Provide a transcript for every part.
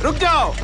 रुक जाओ।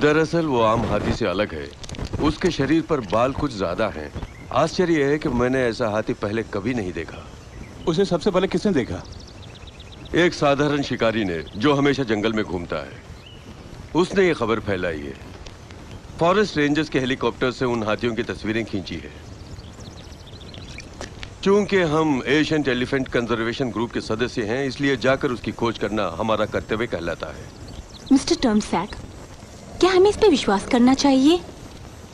दरअसल वो आम हाथी से अलग है। उसके शरीर पर बाल कुछ ज्यादा हैं। आश्चर्य है कि मैंने ऐसा हाथी पहले कभी नहीं देखा। उसे सबसे पहले किसने देखा? एक साधारण शिकारी ने, जो हमेशा जंगल में घूमता है। उसने ये खबर फैलाई है। फॉरेस्ट रेंजर्स के हेलीकॉप्टर से उन हाथियों की तस्वीरें खींची है। चूंकि हम एशियन एलिफेंट कंजर्वेशन ग्रुप के सदस्य हैं, इसलिए जाकर उसकी खोज करना हमारा कर्तव्य कहलाता है। मिस्टर टर्मसैक, क्या हमें इस पे विश्वास करना चाहिए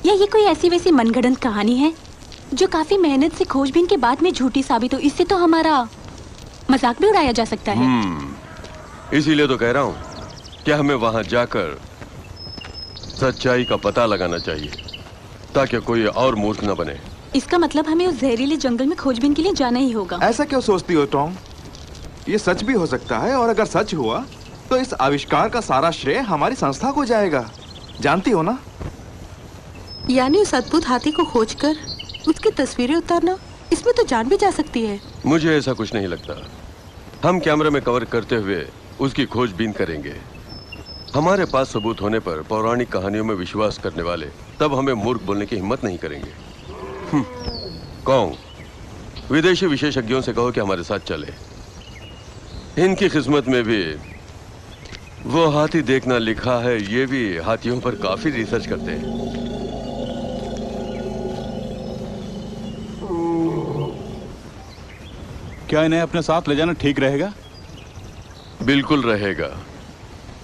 या ये कोई ऐसी वैसी मनगढ़ंत कहानी है जो काफी मेहनत से खोजबीन के बाद में झूठी साबित हो? इससे तो हमारा मजाक भी उड़ाया जा सकता है। इसीलिए तो कह रहा हूँ कि हमें वहां जाकर सच्चाई का पता लगाना चाहिए ताकि कोई और मूर्ख न बने। इसका मतलब हमें उस जहरीले जंगल में खोजबीन के लिए जाना ही होगा। ऐसा क्यों सोचती हो टॉम? ये सच भी हो सकता है, और अगर सच हुआ तो इस आविष्कार का सारा श्रेय हमारी संस्था को जाएगा। जानती हो ना? यानी उस अद्भुत हाथी को खोजकर उसकी तस्वीरें उतारना, इसमें तो जान भी जा सकती है। मुझे ऐसा कुछ नहीं लगता। हम कैमरा में कवर करते हुए उसकी खोजबीन करेंगे। हमारे पास सबूत होने पर पौराणिक कहानियों में विश्वास करने वाले तब हमें मूर्ख बोलने की हिम्मत नहीं करेंगे। कौन? विदेशी विशेषज्ञों से कहो कि हमारे साथ चले। इनकी किस्मत में भी वो हाथी देखना लिखा है। ये भी हाथियों पर काफी रिसर्च करते हैं। क्या इन्हें अपने साथ ले जाना ठीक रहेगा? बिल्कुल रहेगा।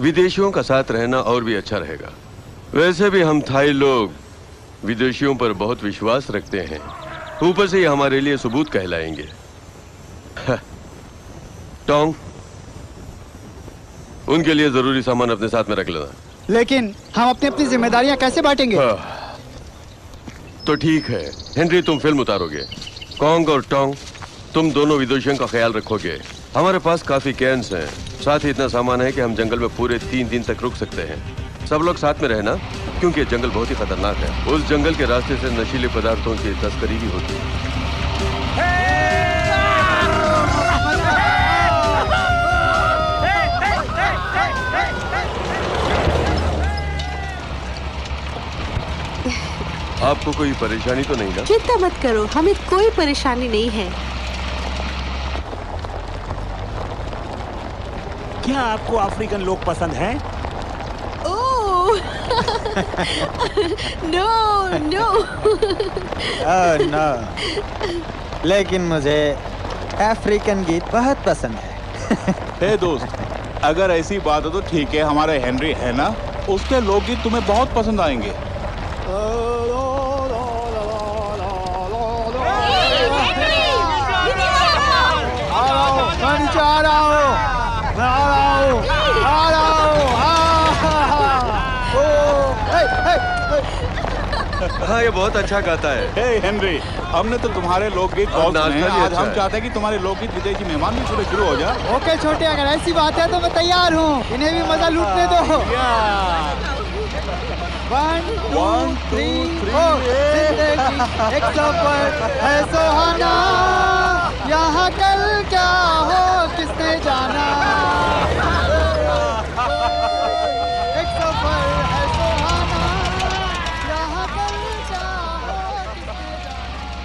विदेशियों का साथ रहना और भी अच्छा रहेगा। वैसे भी हम थाई लोग विदेशियों पर बहुत विश्वास रखते हैं। ऊपर से ये हमारे लिए सबूत कहलाएंगे। टोंग, उनके लिए जरूरी सामान अपने साथ में रख लेना। लेकिन हम अपनी अपनी जिम्मेदारियां कैसे बांटेंगे? तो ठीक है, हेनरी तुम फिल्म उतारोगे। कॉन्ग और टोंग तुम दोनों विदेशियों का ख्याल रखोगे। हमारे पास काफी कैंस हैं। साथ ही इतना सामान है कि हम जंगल में पूरे 3 दिन तक रुक सकते हैं। सब लोग साथ में रहना, क्योंकि ये जंगल बहुत ही खतरनाक है। उस जंगल के रास्ते से नशीले पदार्थों की तस्करी भी होती है। आपको कोई परेशानी तो नहीं ना? चिंता मत करो, हमें कोई परेशानी नहीं है। क्या आपको अफ्रीकन लोग पसंद हैं? Oh no no. नो, लेकिन मुझे अफ्रीकन गीत बहुत पसंद है। हे दोस्त, अगर ऐसी बात हो तो ठीक है, हमारे हेनरी है ना, उसके लोकगीत तुम्हें बहुत पसंद आएंगे। हाँ, ये बहुत अच्छा गाता है। हे हेनरी, हमने तो तुम्हारे लोकगीत बहुत सुने हैं। आज हम चाहते हैं कि तुम्हारे लोकगीत विदेशी मेहमान भी सुने शुरू हो जाए। ओके छोटे, अगर ऐसी बात है तो मैं तैयार हूँ। इन्हें भी मजा लूटने दो। 1 2 3 4। जिंदगी एक सफर है सुहाना, यहाँ कल क्या हो किसने जाना। एक सफर है सुहाना, यहाँ कल क्या हो किसने जाना।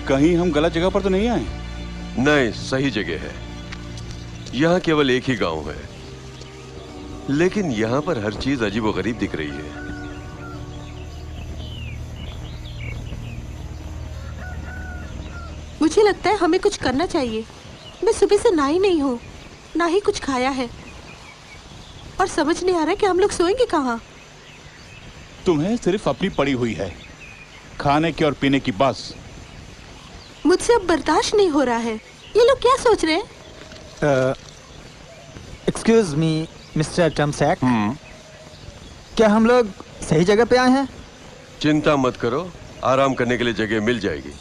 कहीं हम गलत जगह पर तो नहीं आए? नहीं, सही जगह है। यहाँ केवल एक ही गांव है, लेकिन यहाँ पर हर चीज अजीबोगरीब दिख रही है। मुझे लगता है हमें कुछ करना चाहिए। मैं सुबह से नहा ही नहीं हूँ, ना ही कुछ खाया है, और समझ नहीं आ रहा कि हम लोग सोएंगे कहाँ। तुम्हें सिर्फ अपनी पड़ी हुई है, खाने की और पीने की बस। मुझसे अब बर्दाश्त नहीं हो रहा है। ये लोग क्या सोच रहे हैं? एक्सक्यूज मी मिस्टर टमसैक, क्या हम लोग सही जगह पे आए हैं? चिंता मत करो, आराम करने के लिए जगह मिल जाएगी।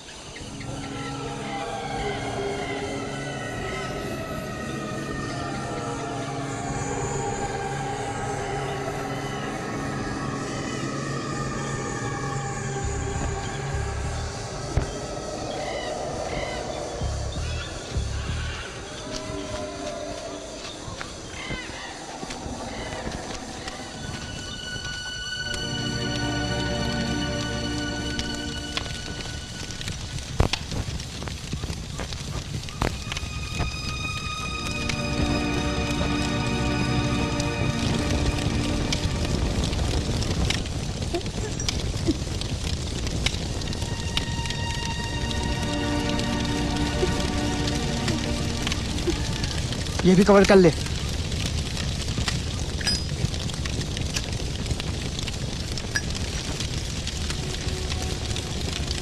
ये भी कवर कर ले।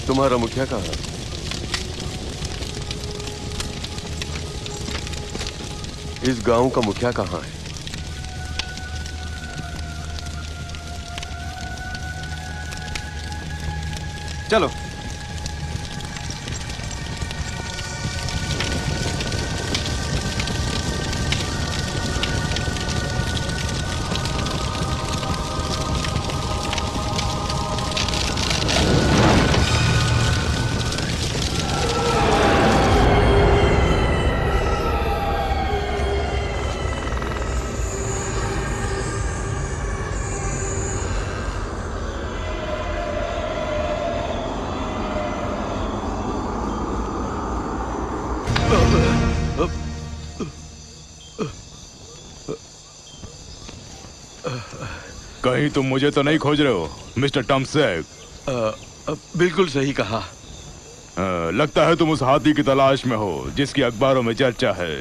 तुम्हारा मुखिया कहाँ है? इस गांव का मुखिया कहाँ है? चलो। कहीं तुम मुझे तो नहीं खोज रहे हो मिस्टर टमसैक? बिल्कुल सही कहा। लगता है तुम उस हाथी की तलाश में हो जिसकी अखबारों में चर्चा है।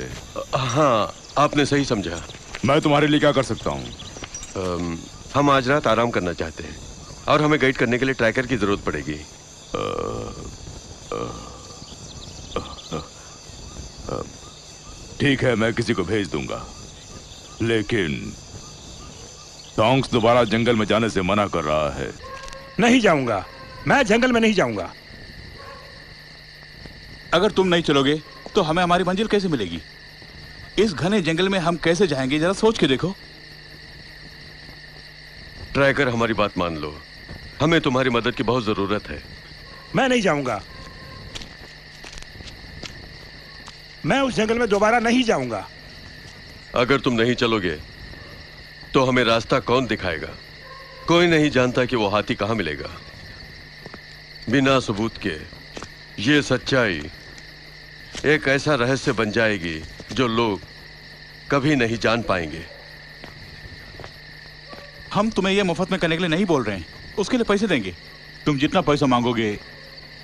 हाँ, आपने सही समझा। मैं तुम्हारे लिए क्या कर सकता हूँ? हम आज रात आराम करना चाहते हैं और हमें गाइड करने के लिए ट्रैकर की जरूरत पड़ेगी। ठीक है, मैं किसी को भेज दूंगा, लेकिन टोंक्स दोबारा जंगल में जाने से मना कर रहा है। नहीं जाऊंगा, मैं जंगल में नहीं जाऊंगा। अगर तुम नहीं चलोगे तो हमें हमारी मंजिल कैसे मिलेगी? इस घने जंगल में हम कैसे जाएंगे, जरा सोच के देखो। ट्रैकर, हमारी बात मान लो, हमें तुम्हारी मदद की बहुत जरूरत है। मैं नहीं जाऊंगा, मैं उस जंगल में दोबारा नहीं जाऊंगा। अगर तुम नहीं चलोगे तो हमें रास्ता कौन दिखाएगा? कोई नहीं जानता कि वो हाथी कहां मिलेगा। बिना सबूत के ये सच्चाई एक ऐसा रहस्य बन जाएगी जो लोग कभी नहीं जान पाएंगे। हम तुम्हें यह मुफ्त में करने के लिए नहीं बोल रहे हैं, उसके लिए पैसे देंगे। तुम जितना पैसा मांगोगे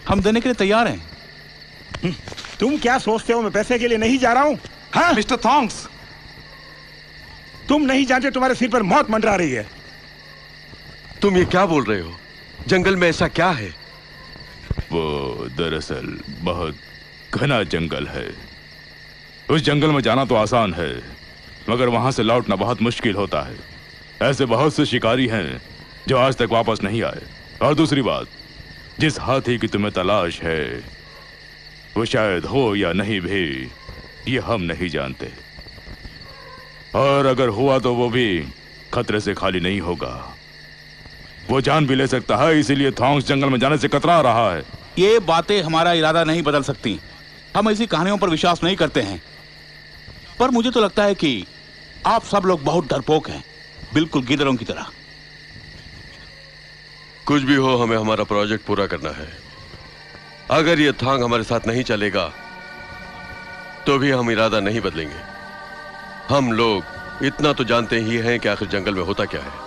हम देने के लिए तैयार हैं। तुम क्या सोचते हो मैं पैसे के लिए नहीं जा रहा हूं? हाँ? मिस्टर थॉन्ग्स, तुम नहीं जानते तुम्हारे सिर पर मौत मंडरा रही है। तुम ये क्या बोल रहे हो? जंगल में ऐसा क्या है? वो दरअसल बहुत घना जंगल है। उस जंगल में जाना तो आसान है, मगर वहां से लौटना बहुत मुश्किल होता है। ऐसे बहुत से शिकारी हैं जो आज तक वापस नहीं आए। और दूसरी बात, जिस हाथी की तुम्हें तलाश है वो शायद हो या नहीं भी, ये हम नहीं जानते। और अगर हुआ तो वो भी खतरे से खाली नहीं होगा। वो जान भी ले सकता है, इसीलिए थॉन्ग्स जंगल में जाने से कतरा रहा है। ये बातें हमारा इरादा नहीं बदल सकती। हम ऐसी कहानियों पर विश्वास नहीं करते हैं। पर मुझे तो लगता है कि आप सब लोग बहुत डरपोक हैं, बिल्कुल गिदड़ों की तरह। कुछ भी हो, हमें हमारा प्रोजेक्ट पूरा करना है। अगर ये थांग हमारे साथ नहीं चलेगा तो भी हम इरादा नहीं बदलेंगे। हम लोग इतना तो जानते ही हैं कि आखिर जंगल में होता क्या है।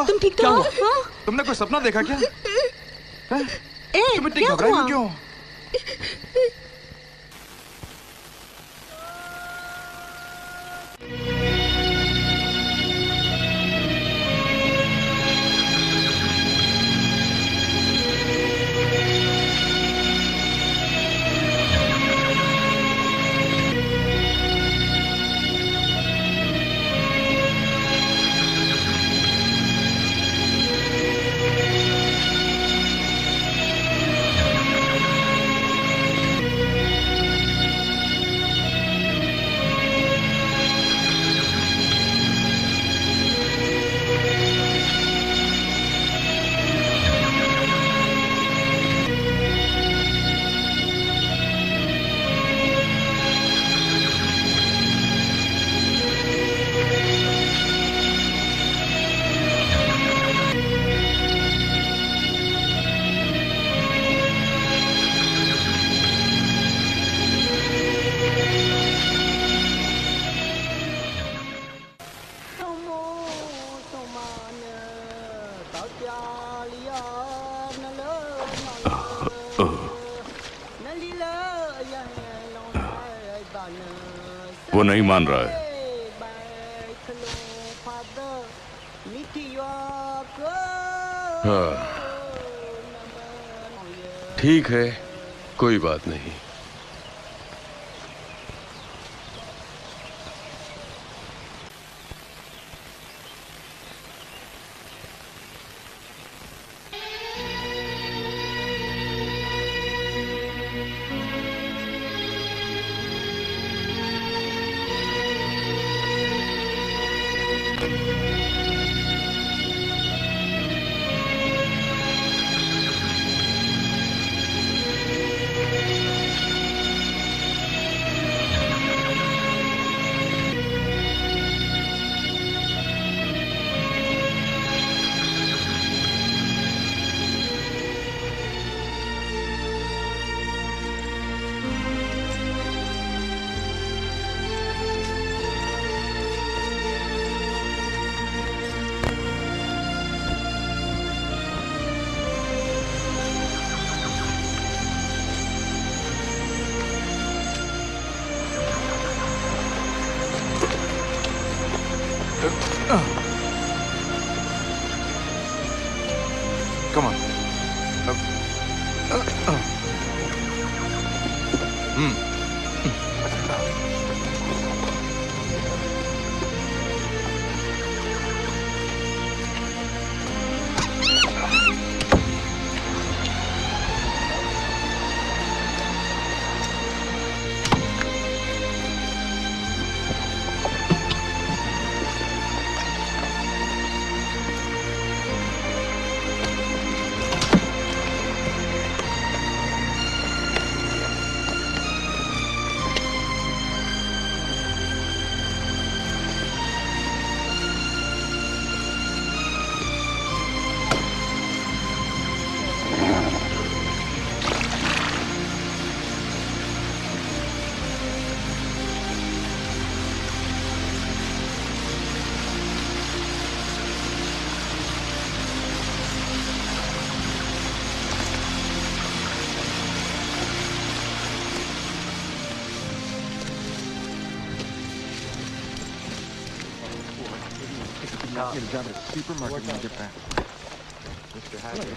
तुम ठीक तो हो? तुमने कोई सपना देखा क्या? तुम इतनी क्या घबराई हुआ? क्यों? वो नहीं मान रहा है। हाँ, ठीक है, कोई बात नहीं। Come on. Get a job at a supermarket when you get back. Mr. Haggard.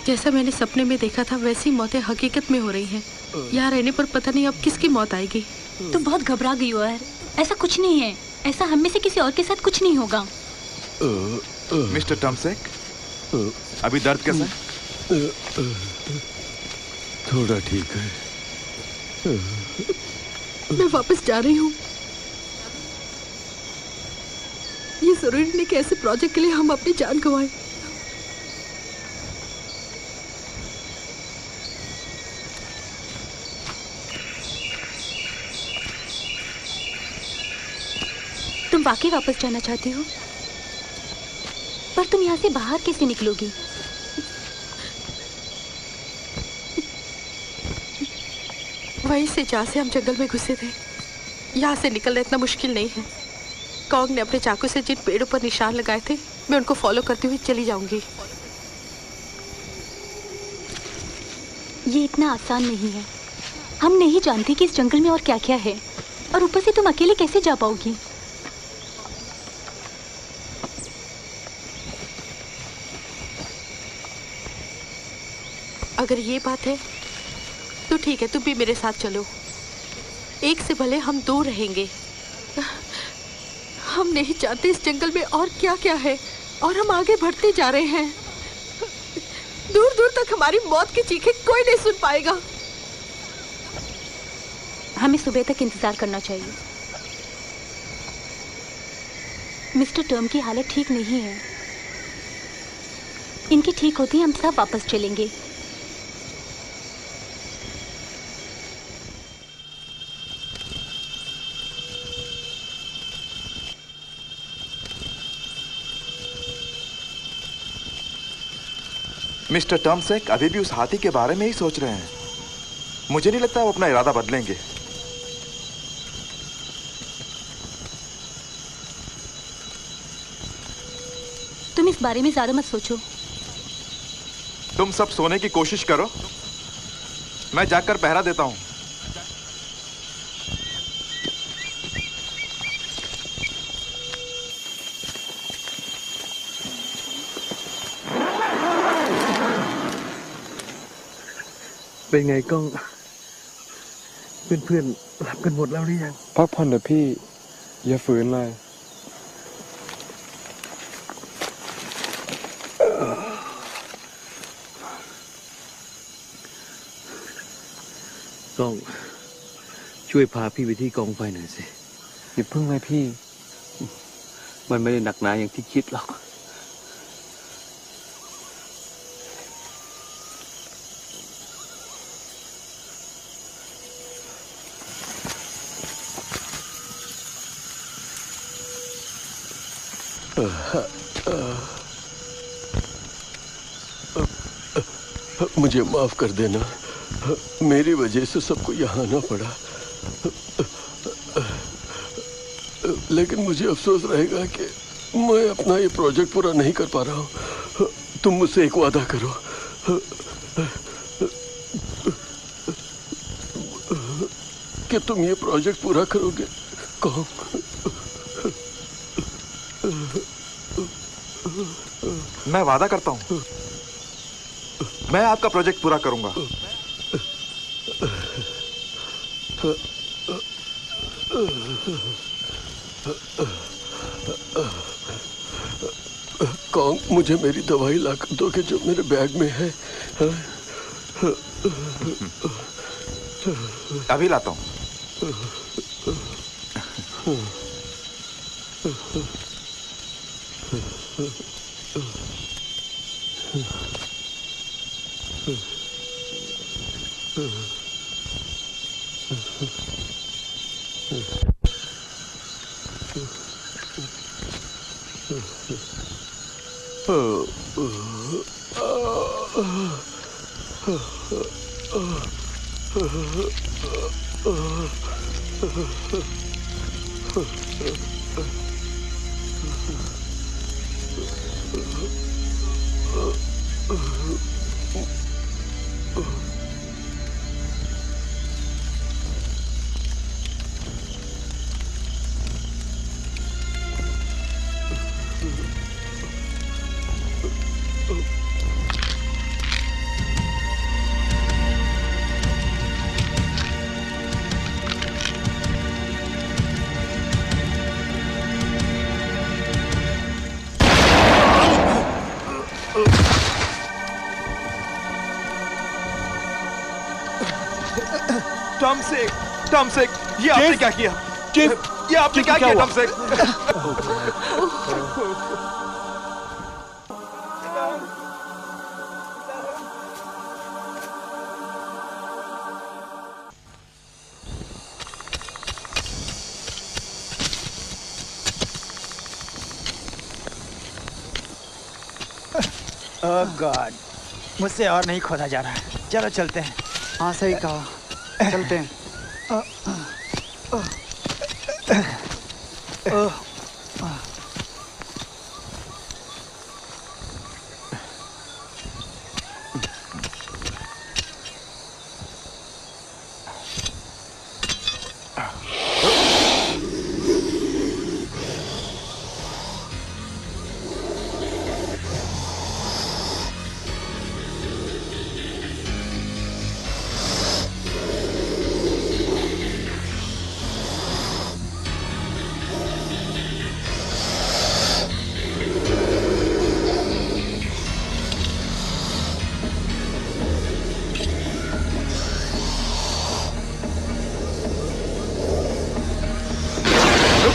जैसा मैंने सपने में देखा था वैसी मौतें हकीकत में हो रही हैं। यहाँ रहने पर पता नहीं अब किसकी मौत आएगी। तुम बहुत घबरा गई हो यार। ऐसा कुछ नहीं है, ऐसा हम में से किसी और के साथ कुछ नहीं होगा। मिस्टर टमसेक, अभी दर्द कैसा है? थोड़ा ठीक है। मैं वापस जा रही हूँ। ये जरूरी नहीं कि ऐसे प्रोजेक्ट के लिए हम अपनी जान गंवाएं। तुम वाकई वापस जाना चाहती हो? पर तुम यहाँ से बाहर कैसे निकलोगी? वहीं से जहाँ से हम जंगल में घुसे थे, यहाँ से निकलना इतना मुश्किल नहीं है। कॉन्ग ने अपने चाकू से जिन पेड़ों पर निशान लगाए थे, मैं उनको फॉलो करती हुई चली जाऊंगी। ये इतना आसान नहीं है। हम नहीं जानते कि इस जंगल में और क्या क्या है, और ऊपर से तुम अकेले कैसे जा पाओगी? अगर ये बात है तो ठीक है, तुम भी मेरे साथ चलो। एक से भले हम दूर रहेंगे। हम नहीं जानते इस जंगल में और क्या क्या है, और हम आगे बढ़ते जा रहे हैं। दूर दूर तक हमारी मौत की चीखें कोई नहीं सुन पाएगा। हमें सुबह तक इंतजार करना चाहिए। मिस्टर टर्म की हालत ठीक नहीं है। इनकी ठीक होती हम सब वापस चलेंगे। मिस्टर टमसेक अभी भी उस हाथी के बारे में ही सोच रहे हैं। मुझे नहीं लगता वो अपना इरादा बदलेंगे। तुम इस बारे में ज्यादा मत सोचो। तुम सब सोने की कोशिश करो, मैं जाकर पहरा देता हूं।เป็นไงก้องเพื่อนๆหลับกันหมดแล้วหรือยัง พักผ่อนเถอะพี่ อย่าฝืนเลย ก้องช่วยพาพี่ไปที่กองไฟหน่อยสิ อย่าเพิ่งเลยพี่ มันไม่ได้หนักหนาอย่างที่คิดหรอก เ मुझे माफ कर देना, मेरी वजह से सबको यहाँ आना पड़ा। लेकिन मुझे अफसोस रहेगा कि मैं अपना ये प्रोजेक्ट पूरा नहीं कर पा रहा हूँ। तुम मुझसे एक वादा करो कि तुम ये प्रोजेक्ट पूरा करोगे। कहो। मैं वादा करता हूँ, मैं आपका प्रोजेक्ट पूरा करूंगा। कौन मुझे मेरी दवाई ला कर दोगे जो मेरे बैग में है? अभी लाता हूँ। टॉमसेक, ये आपने क्या किया? ये आपने क्या किया टॉमसेक? ओह गॉड, मुझसे और नहीं खोदा जा रहा है। चलो चलते हैं। हाँ सही कहा, चलते हैं।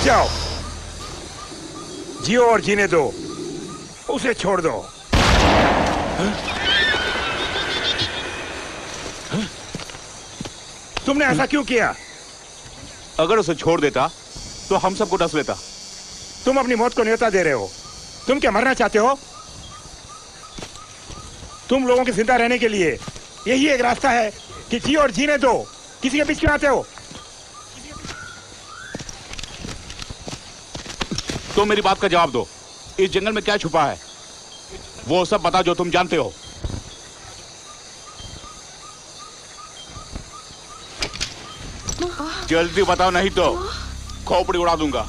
जाओ, जियो और जीने दो, उसे छोड़ दो। तुमने ऐसा क्यों किया? अगर उसे छोड़ देता तो हम सबको डस लेता। तुम अपनी मौत को न्योता दे रहे हो। तुम क्या मरना चाहते हो? तुम लोगों के जिंदा रहने के लिए यही एक रास्ता है कि जियो और जीने दो। किसी के बीच क्यों आते हो? तो मेरी बात का जवाब दो, इस जंगल में क्या छुपा है? वो सब बता जो तुम जानते हो। जल्दी बताओ, नहीं तो खोपड़ी उड़ा दूंगा।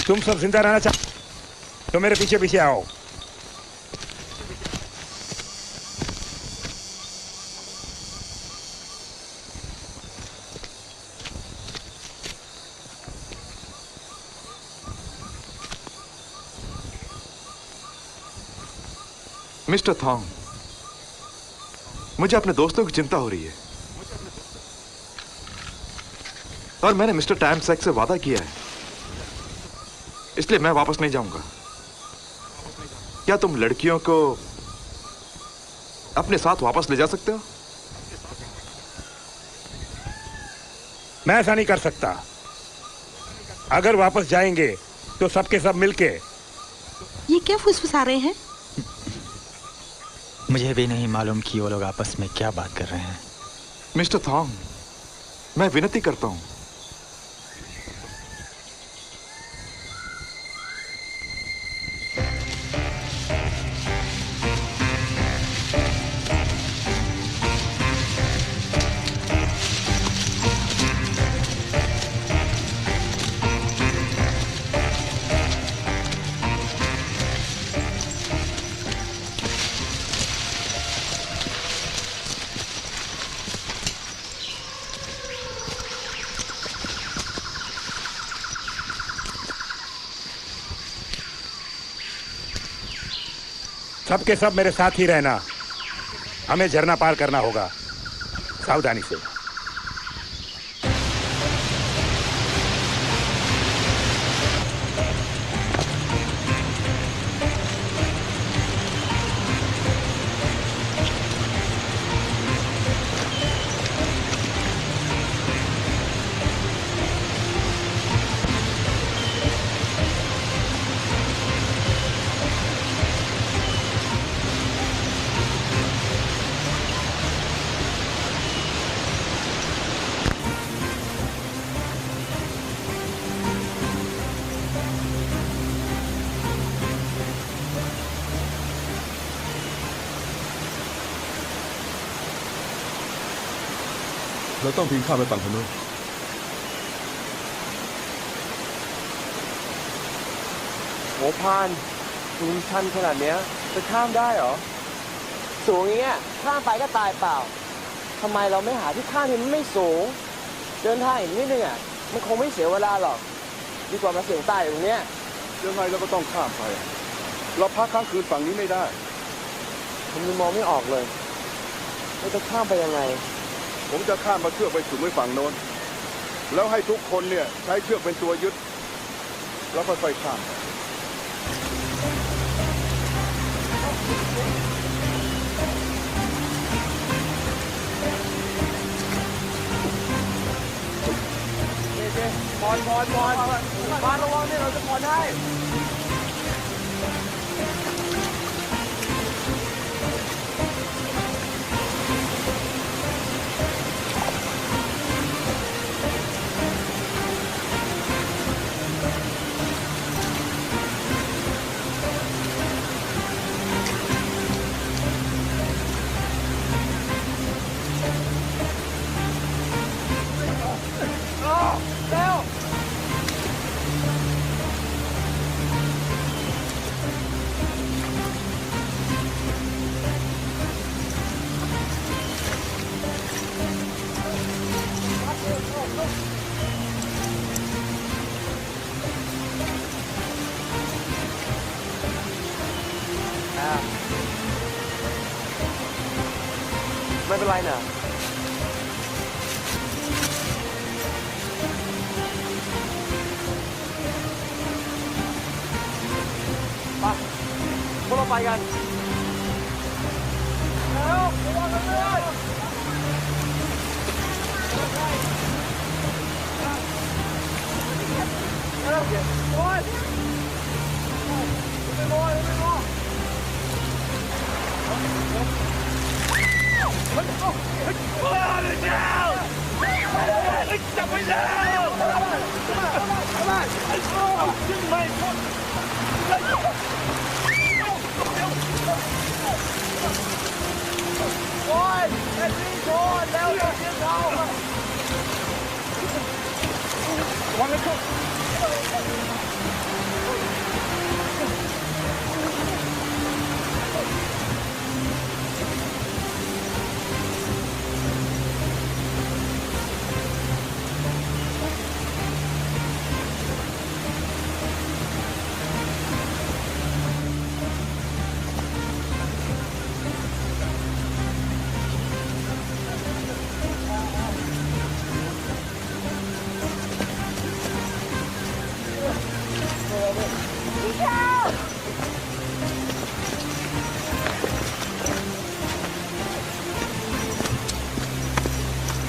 तुम सब जिंदा रहना चाहते तो मेरे पीछे पीछे आओ। मिस्टर थॉन्ग, मुझे अपने दोस्तों की चिंता हो रही है। और मैंने मिस्टर टाइमसैक से वादा किया है, इसलिए मैं वापस नहीं जाऊंगा। क्या तुम लड़कियों को अपने साथ वापस ले जा सकते हो? मैं ऐसा नहीं कर सकता। अगर वापस जाएंगे तो सबके सब मिलके। ये क्या फुसफुसा रहे हैं? मुझे भी नहीं मालूम कि वो लोग आपस में क्या बात कर रहे हैं। मिस्टर थॉन्ग, मैं विनती करता हूं, सबके सब मेरे साथ ही रहना। हमें झरना पार करना होगा, सावधानी से।เราต้องปีนข้ามไปฝั่งถนน โหพานสูงชันขนาดเนี้ยจะข้ามได้เหรอ สูงอย่างเงี้ยข้ามไปก็ตายเปล่าทำไมเราไม่หาที่ข้ามที่มันไม่สูง เดินทางอีกนิดนึงอ่ะมันคงไม่เสียเวลาหรอกดีกว่ามาเสี่ยงตายอยู่ตรงเนี้ย ยังไงเราก็ต้องข้ามไป เราพักค้างคืนฝั่งนี้ไม่ได้ ผมยังมองไม่ออกเลยเราจะข้ามไปยังไง ผมจะข้ามมาเชือกไปถึงไว้ฝั่งโน้น แล้วให้ทุกคนเนี่ยใช้เชือกเป็นตัวยึด แล้วค่อยๆข้าม พอนระวังเนี่ยเราจะพอนให้ไม่เป็นไรนะไปพวกเราไปกันแล้วระวังกันเลยโอ้ยไม่รอจับไปแล้วโอ้ยแอนนี่โดนแล้วเสียเราวางเลยครับ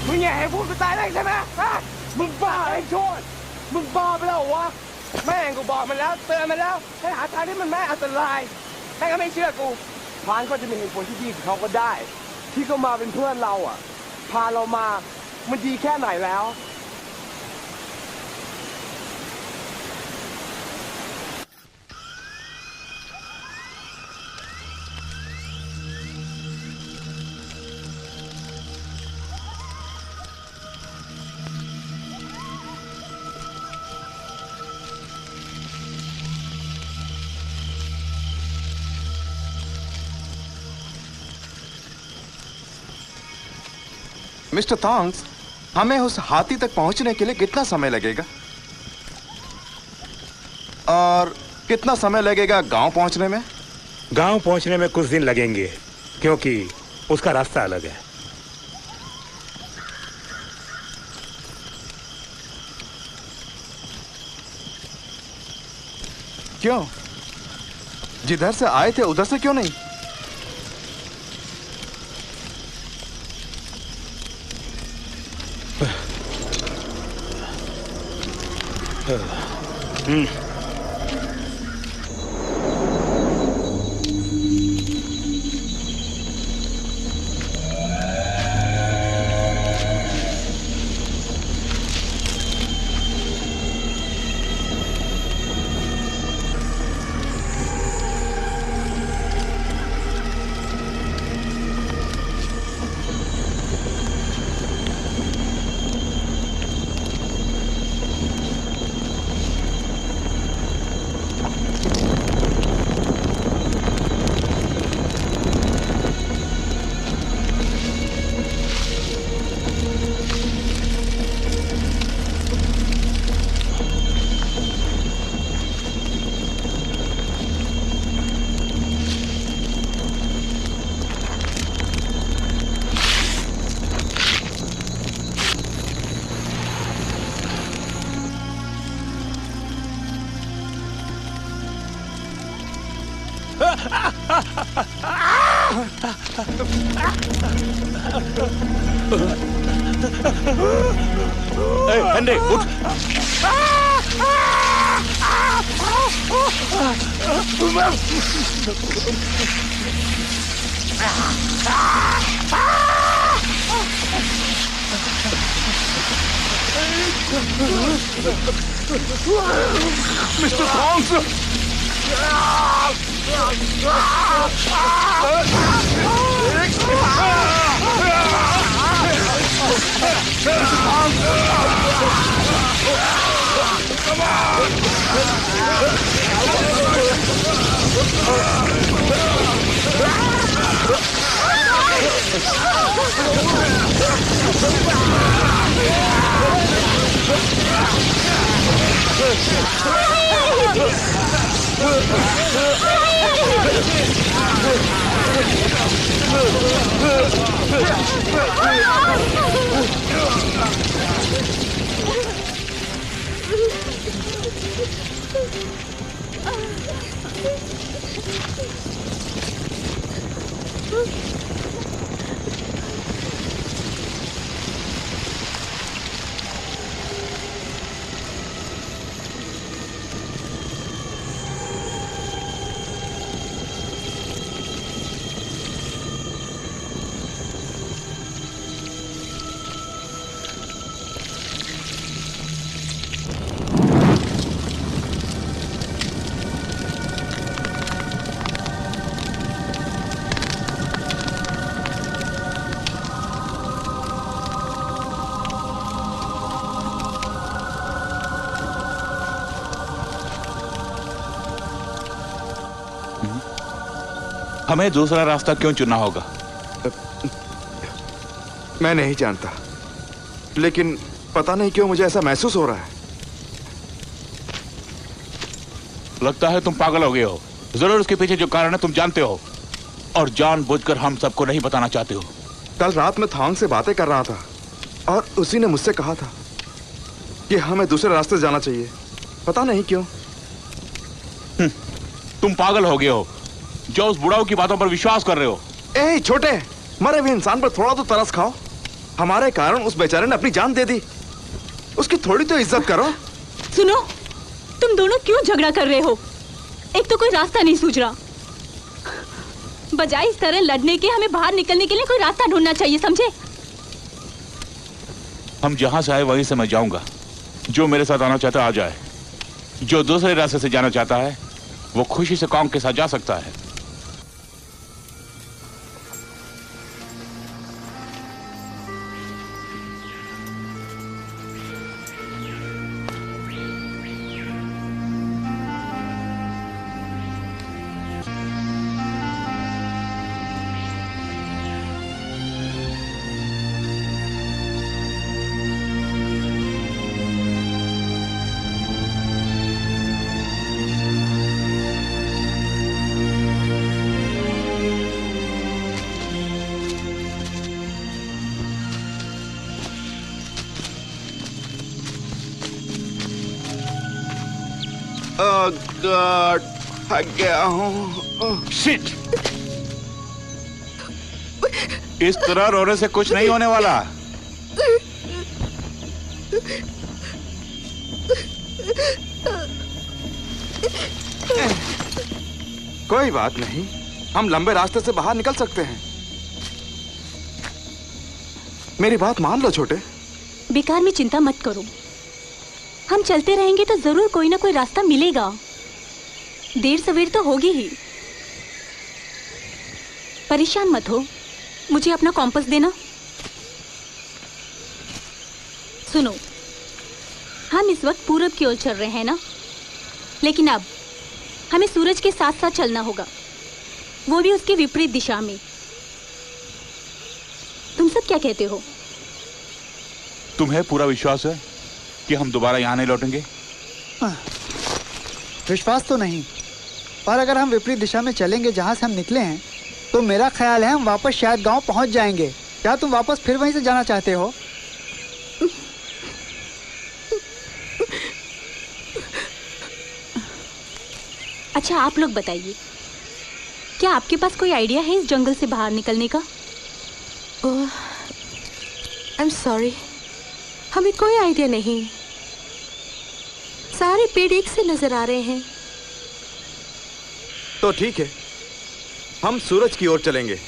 มึงอย่าให้พูดกูตายได้ใช่ไหมฮะมึงบ้าไอ้โชดมึงบ้าไปแล้ววะแม่งกูบอกมันแล้วเตือนมันแล้วให้หาทางที่มันไม่อันตรายแม่งก็ไม่เชื่อกูพานก็จะมีเหตุผลที่ดีของเขาก็ได้ ที่เขามาเป็นเพื่อนเราอ่ะพาเรามามันดีแค่ไหนแล้ว मिस्टर थॉन्ग्स, हमें उस हाथी तक पहुंचने के लिए कितना समय लगेगा और कितना समय लगेगा गांव पहुंचने में? गांव पहुंचने में कुछ दिन लगेंगे क्योंकि उसका रास्ता अलग है। क्यों? जिधर से आए थे उधर से क्यों नहीं? हेनरी उठ। मिस्टर थॉन्ग्स, हमें दूसरा रास्ता क्यों चुनना होगा? मैं नहीं जानता, लेकिन पता नहीं क्यों मुझे ऐसा महसूस हो रहा है। लगता है तुम पागल हो गए हो। जरूर उसके पीछे जो कारण है तुम जानते हो और जानबूझकर हम सबको नहीं बताना चाहते हो। कल रात में थॉन्ग से बातें कर रहा था और उसी ने मुझसे कहा था कि हमें दूसरे रास्ते से जाना चाहिए। पता नहीं क्यों। तुम पागल हो गए हो जो उस बुढ़ाऊ की बातों पर विश्वास कर रहे हो। ए छोटे, मरे हुए इंसान पर थोड़ा तो तरस खाओ। हमारे कारण उस बेचारे ने अपनी जान दे दी। उसकी थोड़ी तो इज्जत करो। सुनो, तुम दोनों क्यों झगड़ा कर रहे हो? एक तो कोई रास्ता नहीं सूझ रहा, बजाय इस तरह लड़ने के हमें बाहर निकलने के लिए कोई रास्ता ढूंढना चाहिए, समझे? हम जहां से आए वहीं से मैं जाऊंगा। जो मेरे साथ आना चाहता है आ जाए, जो दूसरे रास्ते से जाना चाहता है वो खुशी से कॉन्ग के साथ जा सकता है। गॉड, थक गया हूँ। शिट! इस तरह रोने से कुछ नहीं होने वाला। कोई बात नहीं, हम लंबे रास्ते से बाहर निकल सकते हैं। मेरी बात मान लो छोटे। बेकार में चिंता मत करो, हम चलते रहेंगे तो जरूर कोई ना कोई रास्ता मिलेगा। देर सवेर तो होगी ही। परेशान मत हो, मुझे अपना कॉम्पास देना। सुनो, हम इस वक्त पूरब की ओर चल रहे हैं ना, लेकिन अब हमें सूरज के साथ साथ चलना होगा, वो भी उसके विपरीत दिशा में। तुम सब क्या कहते हो? तुम्हें पूरा विश्वास है कि हम दोबारा यहाँ नहीं लौटेंगे? विश्वास तो नहीं, पर अगर हम विपरीत दिशा में चलेंगे जहाँ से हम निकले हैं, तो मेरा ख्याल है हम वापस शायद गांव पहुँच जाएंगे। क्या तुम वापस फिर वहीं से जाना चाहते हो? अच्छा, आप लोग बताइए, क्या आपके पास कोई आइडिया है इस जंगल से बाहर निकलने का? आई एम सॉरी, हमें कोई आइडिया नहीं। सारे पेड़ एक से नजर आ रहे हैं। तो ठीक है, हम सूरज की ओर चलेंगे।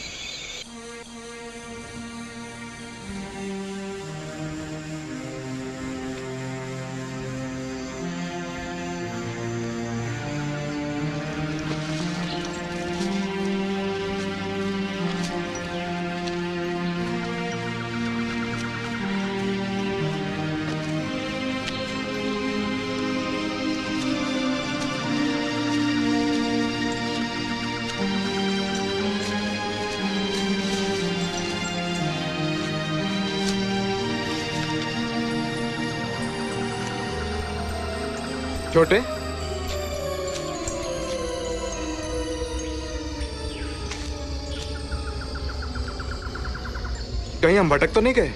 छोटे, कहीं हम भटक तो नहीं गए?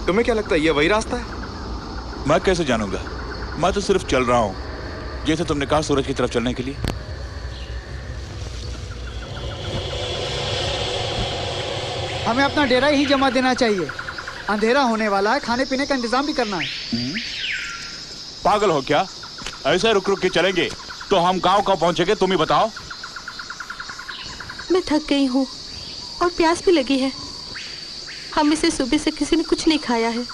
तुम्हें क्या लगता है ये वही रास्ता है? मैं कैसे जानूंगा? मैं तो सिर्फ चल रहा हूं, जैसे तुमने कहा सूरज की तरफ चलने के लिए। हमें अपना डेरा ही जमा देना चाहिए। अंधेरा होने वाला है, खाने पीने का इंतजाम भी करना है। पागल हो क्या? ऐसे रुक रुक के चलेंगे तो हम गांव कब पहुंचेंगे, तुम ही बताओ। मैं थक गई हूँ और प्यास भी लगी है। हम इसे सुबह से किसी ने कुछ नहीं खाया है,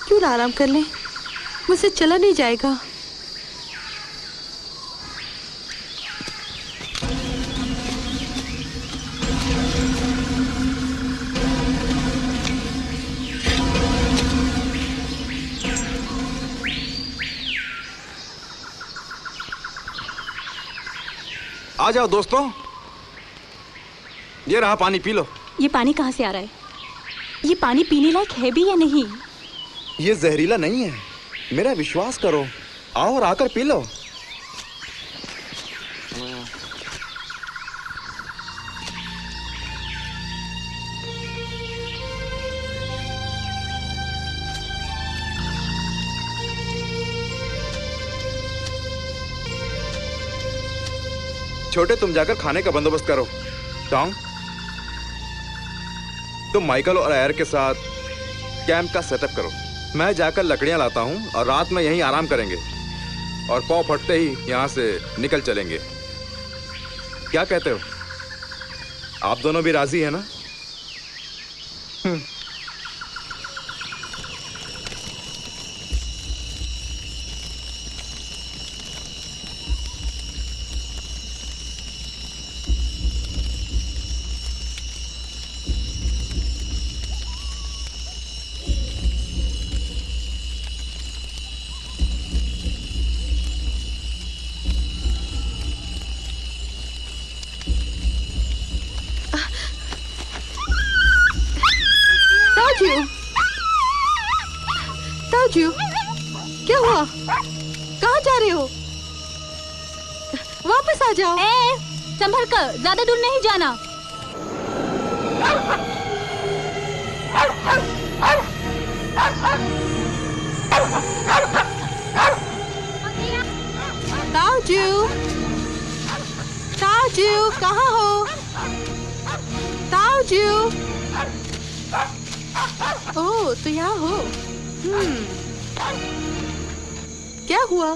क्यों ना आराम कर लें? मुझसे चला नहीं जाएगा। आ जाओ दोस्तों, ये रहा पानी, पी लो। ये पानी कहाँ से आ रहा है? ये पानी पीने लायक है भी या नहीं? ये जहरीला नहीं है, मेरा विश्वास करो। आओ और आकर पी लो। छोटे तुम जाकर खाने का बंदोबस्त करो। टॉम, तुम माइकल और एयर के साथ कैंप का सेटअप करो। मैं जाकर लकड़ियां लाता हूं और रात में यहीं आराम करेंगे और पाँव फटते ही यहां से निकल चलेंगे। क्या कहते हो? आप दोनों भी राजी है ना? ताजू, क्या हुआ? कहाँ जा रहे हो? वापस आ जाओ। संभल कर, ज्यादा दूर नहीं जाना। ताजू, ताजू, कहाँ हो? ताजू, ओह, तो यहाँ हो। क्या हुआ?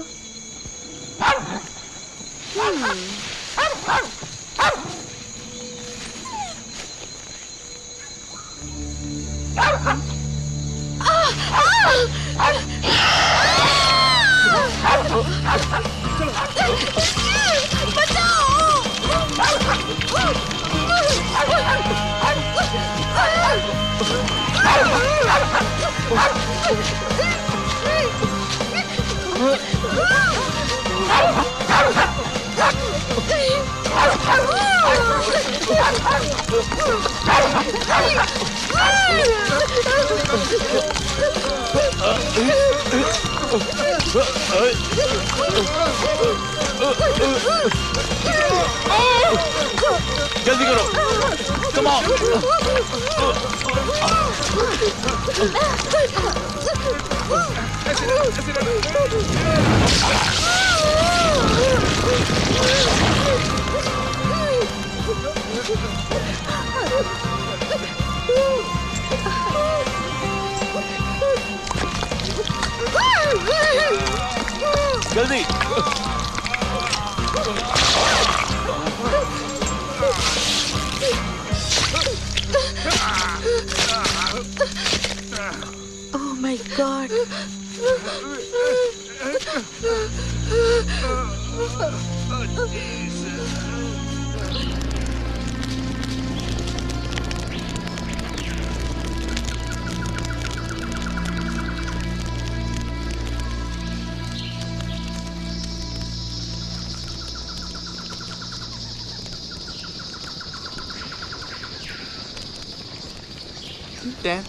जल्दी करो, कम ऑन। जल्दी। Oh my God. Dan?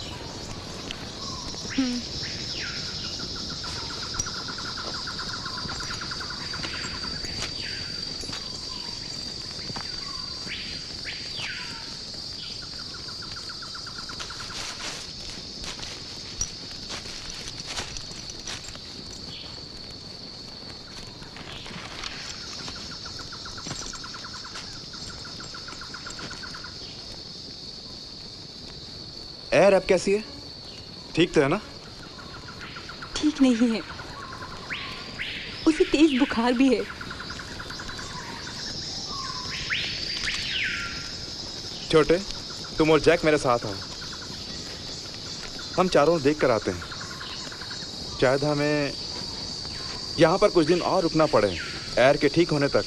Air अब कैसी है? ठीक तो है ना? ठीक नहीं है, उसे तेज बुखार भी है। छोटे, तुम और जैक मेरे साथ आओ। हम चारों देख कर आते हैं। शायद हमें यहाँ पर कुछ दिन और रुकना पड़े, एयर के ठीक होने तक।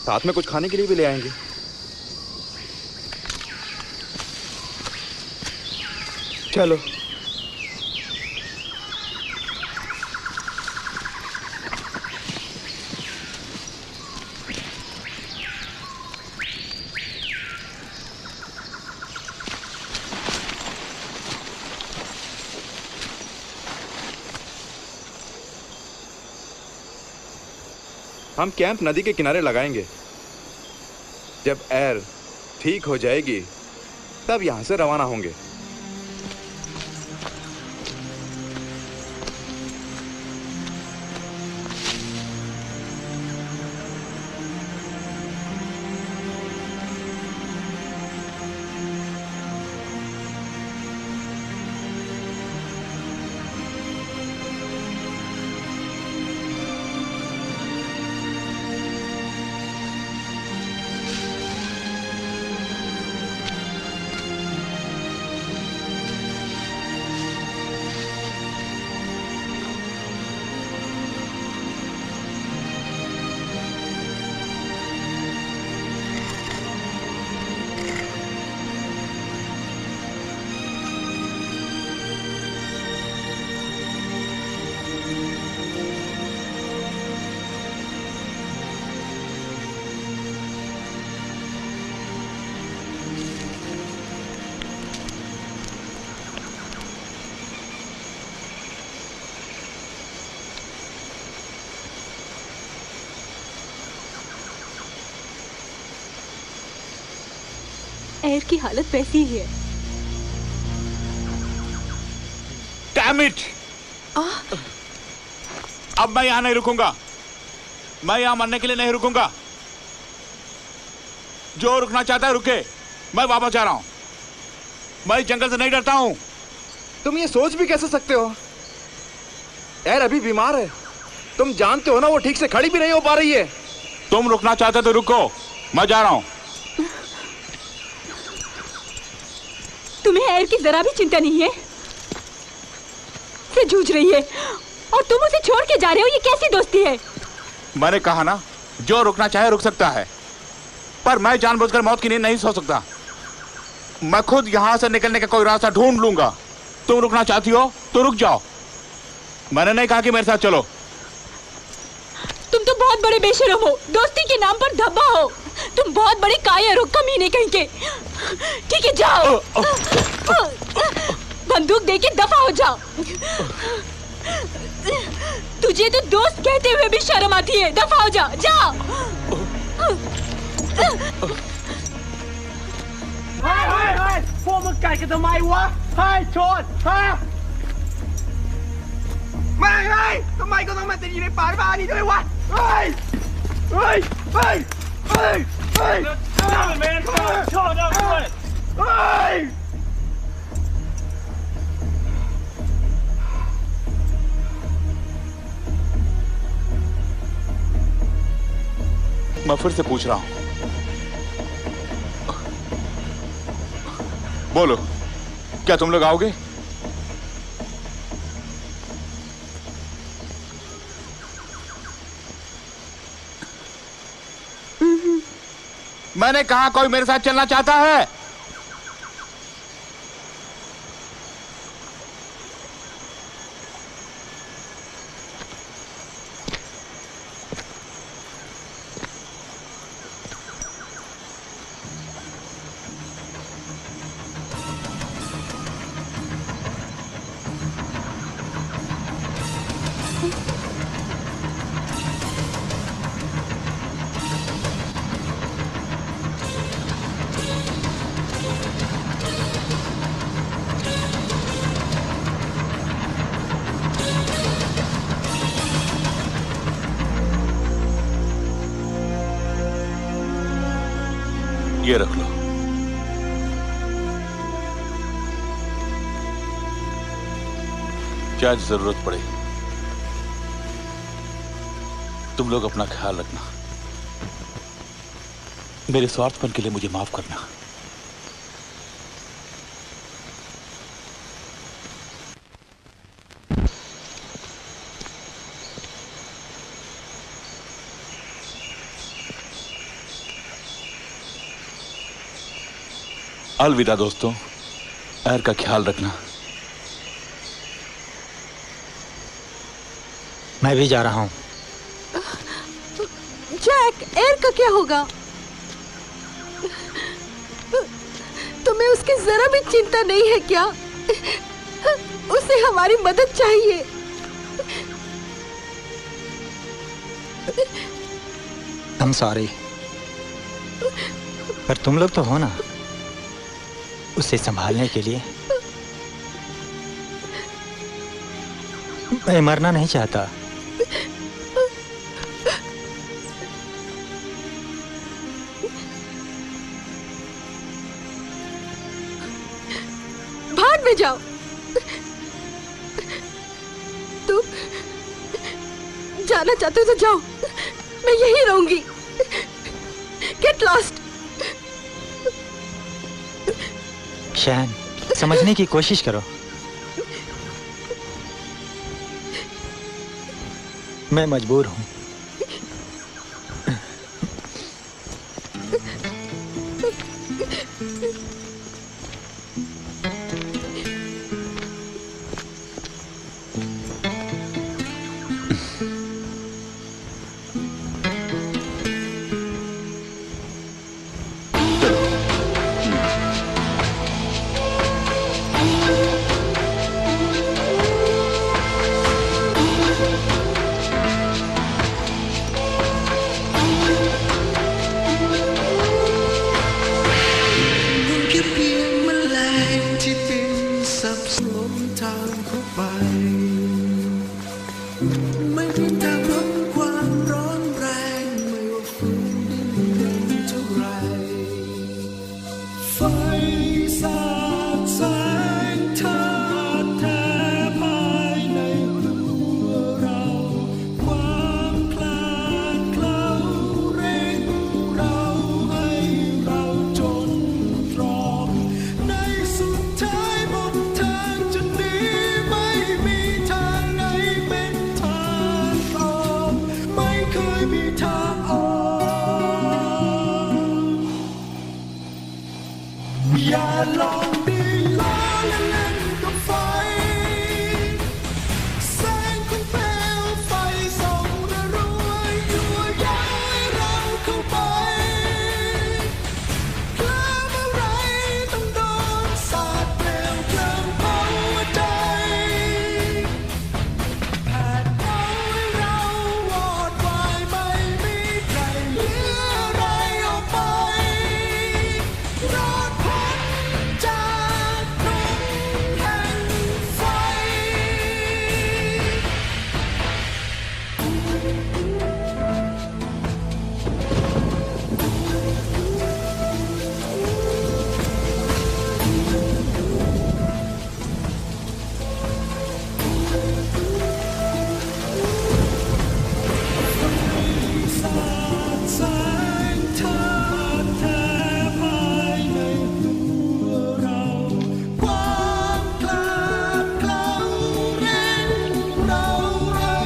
साथ में कुछ खाने के लिए भी ले आएंगे। चलो। हम कैंप नदी के किनारे लगाएंगे। जब एयर ठीक हो जाएगी तब यहां से रवाना होंगे। एयर की हालत वैसी ही है। Damn it! अब मैं यहाँ नहीं रुकूंगा। मैं यहाँ मरने के लिए नहीं रुकूंगा। जो रुकना चाहता है रुके। मैं वापस जा रहा हूँ। मैं इस जंगल से नहीं डरता हूँ। तुम ये सोच भी कैसे सकते हो? एयर अभी बीमार है। तुम जानते हो ना वो ठीक से खड़ी भी नहीं हो पा रही है। तुम रुकना चाहते तो रुको। मैं जा रहा हूँ। तुम्हें एयर की जरा भी चिंता नहीं है? से जूझ रही है और तुम उसे छोड़ के जा रहे हो। ये कैसी दोस्ती है? मैंने कहा ना, जो रुकना चाहे रुक सकता है, पर मैं जानबूझकर मौत की नींद नहीं सो सकता। मैं खुद यहां से निकलने का कोई रास्ता ढूंढ लूंगा। तुम रुकना चाहती हो तो रुक जाओ। मैंने नहीं कहा कि मेरे साथ चलो। तुम तो बहुत बड़े बेशरम हो, दोस्ती के नाम पर धब्बा हो। तुम बहुत बड़े कायर हो, कमीने कहीं के। ठीक है, जाओ। बंदूक देके दफा हो जाओ। तुझे तो दोस्त कहते हुए भी शर्म आती है। दफा हो जा, जाओ।พวกมึงกัดกันทำไมวะเฮ้ยโชนฮะไม่เฮ้ยทำไมก็ต้องมาติดอยู่ในป่าบ้านนี้ด้วยวะเฮ้ยเฮ้ยเฮ้ยเฮ้ยเฮ้ยแมนโชนเอาด้วยเฮ้ย मैं फिर से पूछ रहा हूं, बोलो, क्या तुम लोग आओगे? मैंने कहा कोई मेरे साथ चलना चाहता है? ये रख लो। शायद जरूरत पड़े। तुम लोग अपना ख्याल रखना। मेरे स्वार्थपन के लिए मुझे माफ करना। अलविदा दोस्तों, एयर का ख्याल रखना। मैं भी जा रहा हूं। जैक, एयर का क्या होगा? तुम्हें उसकी जरा भी चिंता नहीं है क्या? उसे हमारी मदद चाहिए। I'm sorry, पर तुम लोग तो हो ना उसे संभालने के लिए। मैं मरना नहीं चाहता। भाग में जाओ। तुम जाना चाहते हो तो जाओ, मैं यहीं रहूंगी। Get lost. शैन, समझने की कोशिश करो। मैं मजबूर हूं। อย่าลองดีล้อและเล่นกับไฟแสงของเปลวไฟส่องระรวยยั่วย้ายเราเข้าไปเคลิ้มอะไรต้องโดนสาดเปลวเพลิงเผาหัวใจแผดเผาให้เราวอดวายไม่มีใครเหลืออะไรออกไปรอดพ้นจากดงแห่งไฟ สาดแสงเธอแท้ภายในตัวเราความกล้าเกล้าเร่งเราให้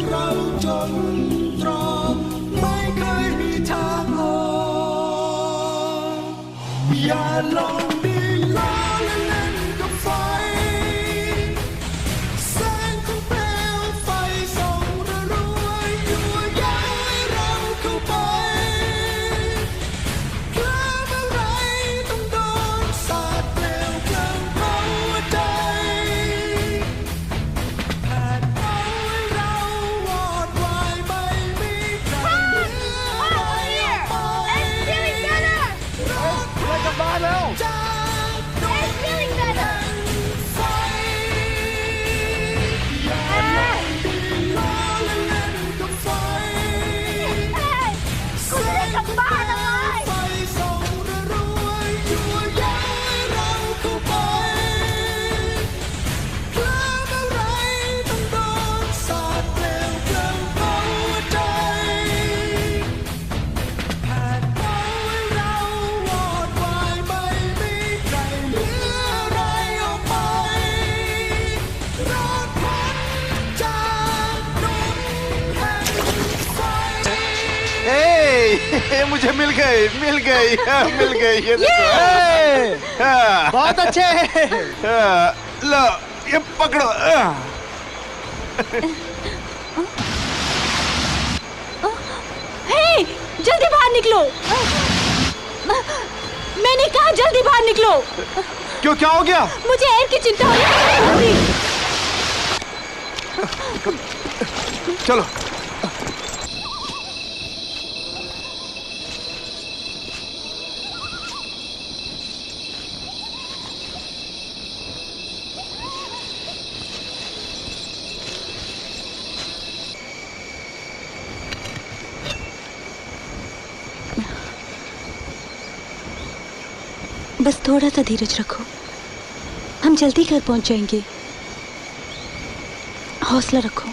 เราจนตรอกไม่เคยมีทางออกอย่าลองดีล้อและเล่นกับไฟแสงของเปลวไฟส่องระรวยยั่วย้ายเราเข้าไปเคลิ้มอะไรต้องโดนสาดเปลวเพลิงเผาหัวใจแผดเผาให้เราวอดวายไม่มีใครเหลืออะไรออกไปรอดพ้นจากดงแห่งไฟอย่าลองดีล้อและเล่นกับไฟแสงของเปลวไฟส่องระรวยยั่วย้ายเราเข้าไปเคลิ้มอะไรต้องโดนสาดเปลวเพลิงเผาหัวใจแผดเผาให้เราวอดวายไม่มีใครเหลืออะไรออกไปรอดพ้นจากดงแห่งไฟ मुझे मिल गई मिल गई ये देखो बहुत अच्छे लो ये पकड़ो हे, जल्दी बाहर निकलो। मैंने कहा जल्दी बाहर निकलो। क्यों क्या हो गया मुझे एयर की चिंता हो रही है। चलो बस थोड़ा सा धीरज रखो, हम जल्दी घर पहुंच जाएंगे। हौसला रखो।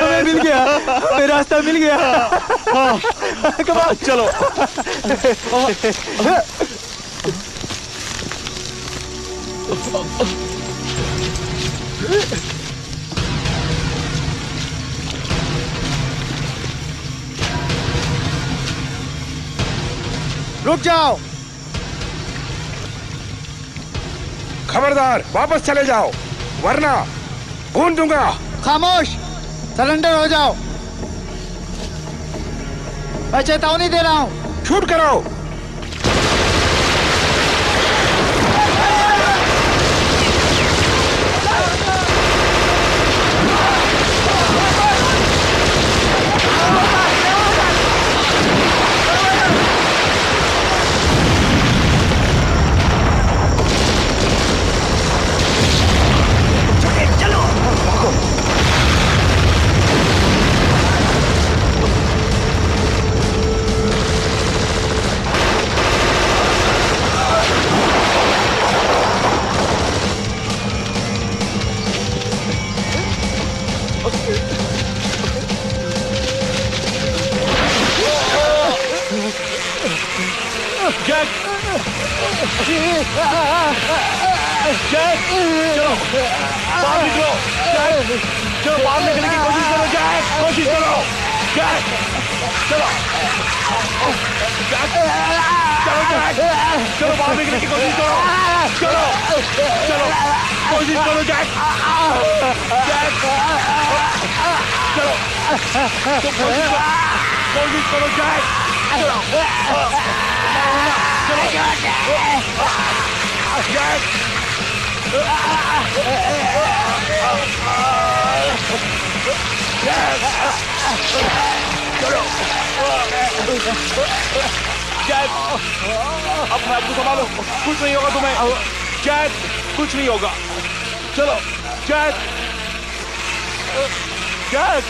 हमें मिल गया, हमें रास्ता मिल गया। कमाल चलो। रुक जाओ। खबरदार वापस चले जाओ वरना भून दूंगा। खामोश, सरेंडर हो जाओ। मैं चेतावनी दे रहा हूं। शूट करो। जैक चलो बाहर निकलो जैक चलो बाहर निकलने की कोशिश करो जैक कोशिश करो जैक चलो जैक चलो जैक चलो बाहर निकलने की कोशिश करो चलो चलो कोशिश करो जैक जैक चलो तो कोशिश करो जैक चलो चलो जैक चलो जैक अपने आप को संभालो कुछ नहीं होगा तुम्हें जैक कुछ नहीं होगा चलो जैक जैक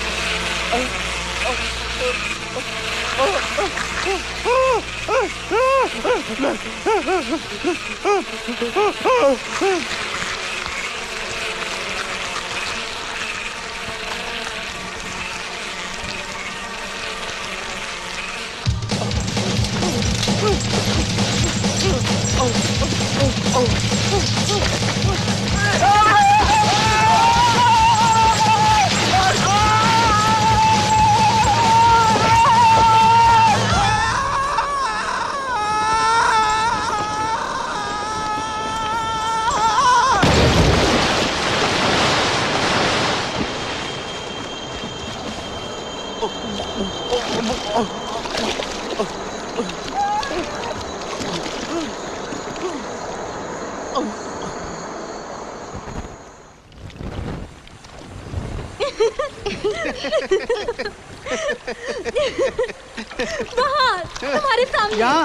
बाहर हमारे सामने यहाँ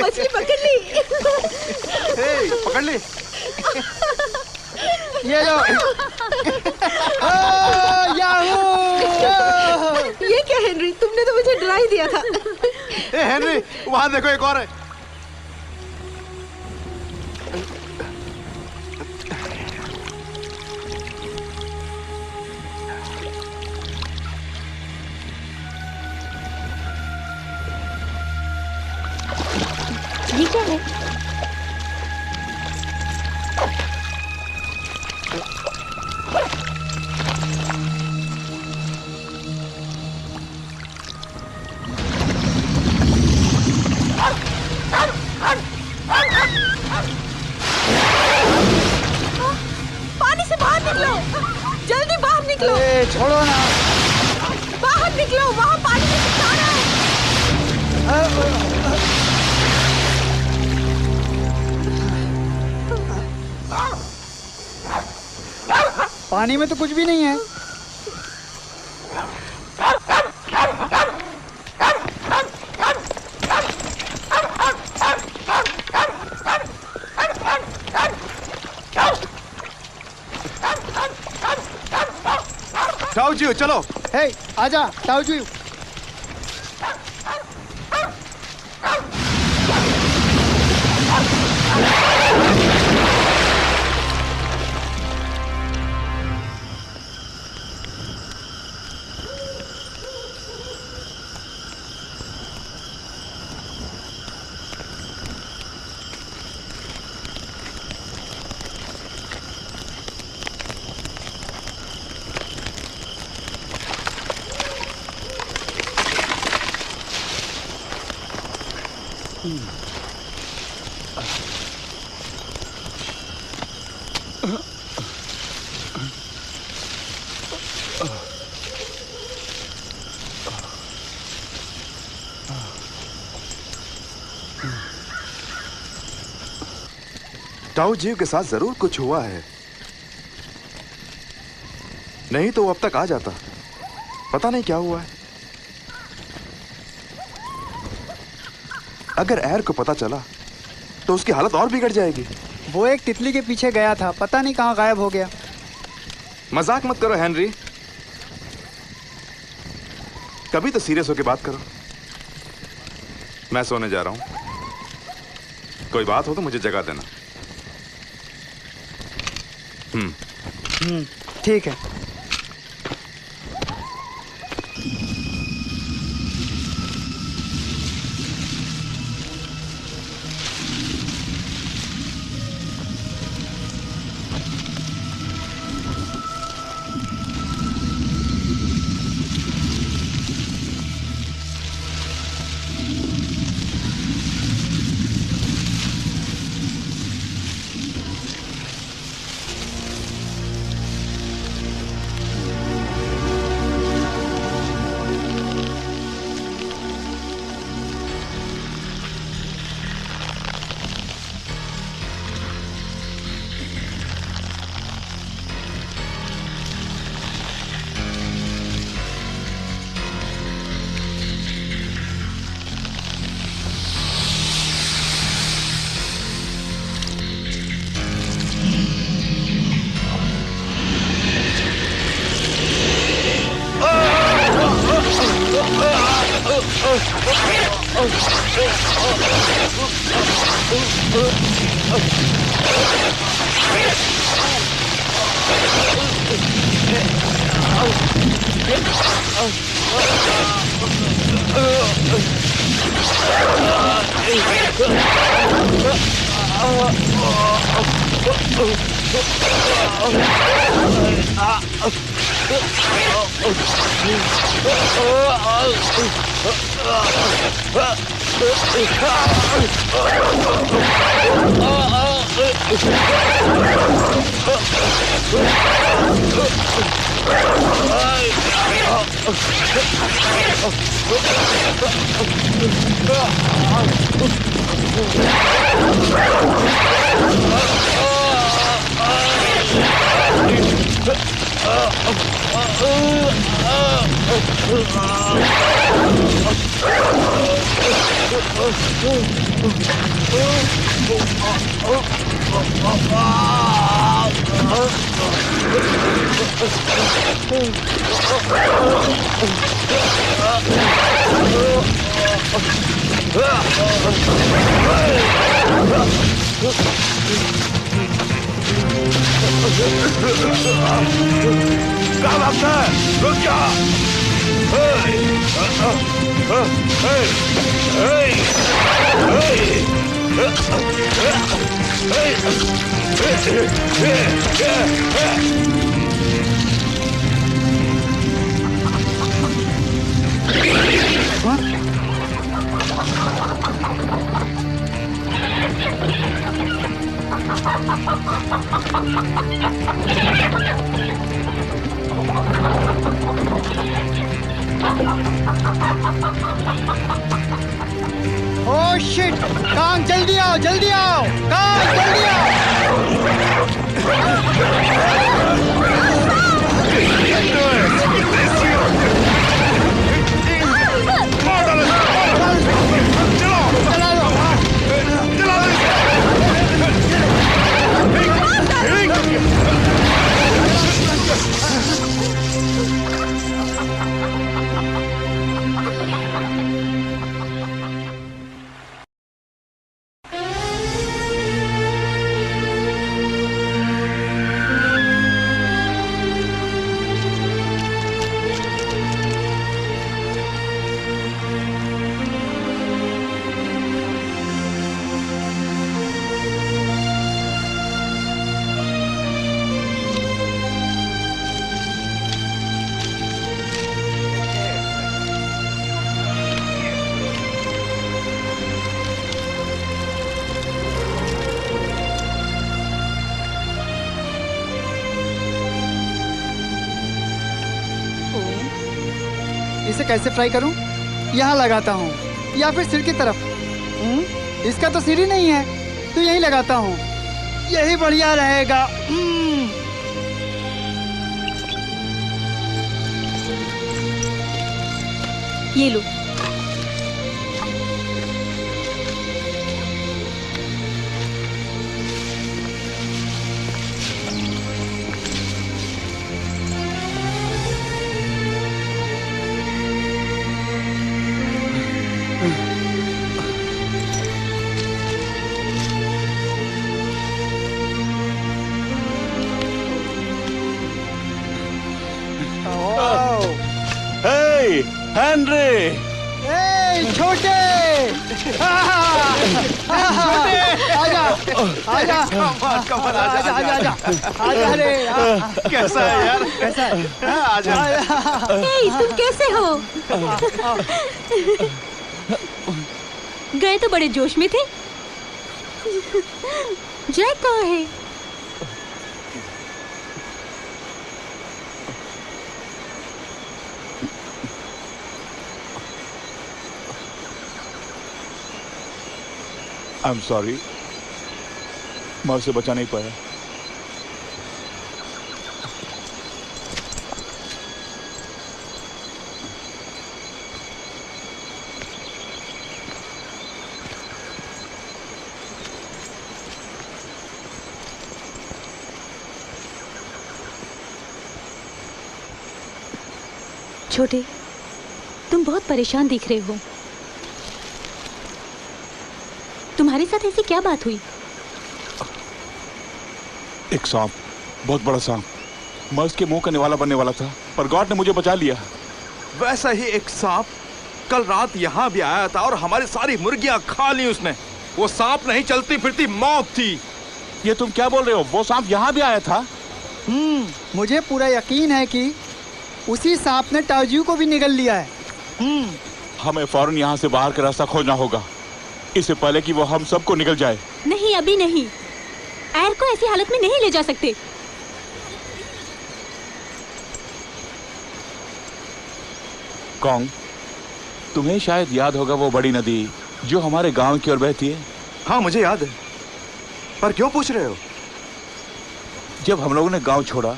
मछली पकड़ ली पकड़ ली ये लो याहू ये क्या हेनरी तुमने तो मुझे डरा ही दिया था हेनरी वहां देखो एक और है ये क्या है पानी से बाहर निकलो जल्दी बाहर निकलो छोड़ो ना बाहर निकलो वहाँ पानी में जाना है पानी में तो कुछ भी नहीं है ताऊजी चलो हे आजा ताऊजी ताऊ जीव के साथ जरूर कुछ हुआ है, नहीं तो वो अब तक आ जाता। पता नहीं क्या हुआ है। अगर एर को पता चला तो उसकी हालत और बिगड़ जाएगी। वो एक तितली के पीछे गया था, पता नहीं कहाँ गायब हो गया। मजाक मत करो हेनरी, कभी तो सीरियस होकर बात करो। मैं सोने जा रहा हूं, कोई बात हो तो मुझे जगा देना। ठीक है। क्या बात है? रुक जा! Oh shit! कांग जल्दी आओ, जल्दी आओ! कांग जल्दी इसे कैसे फ्राई करूं? यहाँ लगाता हूँ या फिर सिर की तरफ? इसका तो सिर ही नहीं है, तो यहीं लगाता हूँ, यही बढ़िया रहेगा। ये लो। हेनरी! छोटे! आजा! आजा! आजा! आजा! आजा! अरे कैसा है यार? कैसा है? आजा! तुम कैसे हो? गए तो बड़े जोश में थे। जैक कहाँ है? I'm sorry, मैं उसे बचा नहीं पाया। छोटे, तुम बहुत परेशान दिख रहे हो। तुम्हारे साथ ऐसी क्या बात हुई? एक सांप, बहुत बड़ा सांप, मैं उसके मुंह का निवाला बनने वाला था, पर गॉड ने मुझे बचा लिया। वैसा ही एक सांप कल रात यहाँ भी आया था और हमारी सारी मुर्गियां खा ली उसने। वो सांप नहीं, चलती फिरती मौत थी। ये तुम क्या बोल रहे हो? वो सांप यहाँ भी आया था? मुझे पूरा यकीन है कि उसी सांप ने ताजू को भी निगल लिया है। हमें फौरन यहाँ से बाहर का रास्ता खोजना होगा, इससे पहले कि वो हम सबको निगल जाए। नहीं, अभी नहीं। एर को ऐसी हालत में नहीं ले जा सकते। कॉन्ग, तुम्हें शायद याद होगा वो बड़ी नदी जो हमारे गांव की ओर बहती है। हाँ, मुझे याद है, पर क्यों पूछ रहे हो? जब हम लोगों ने गांव छोड़ा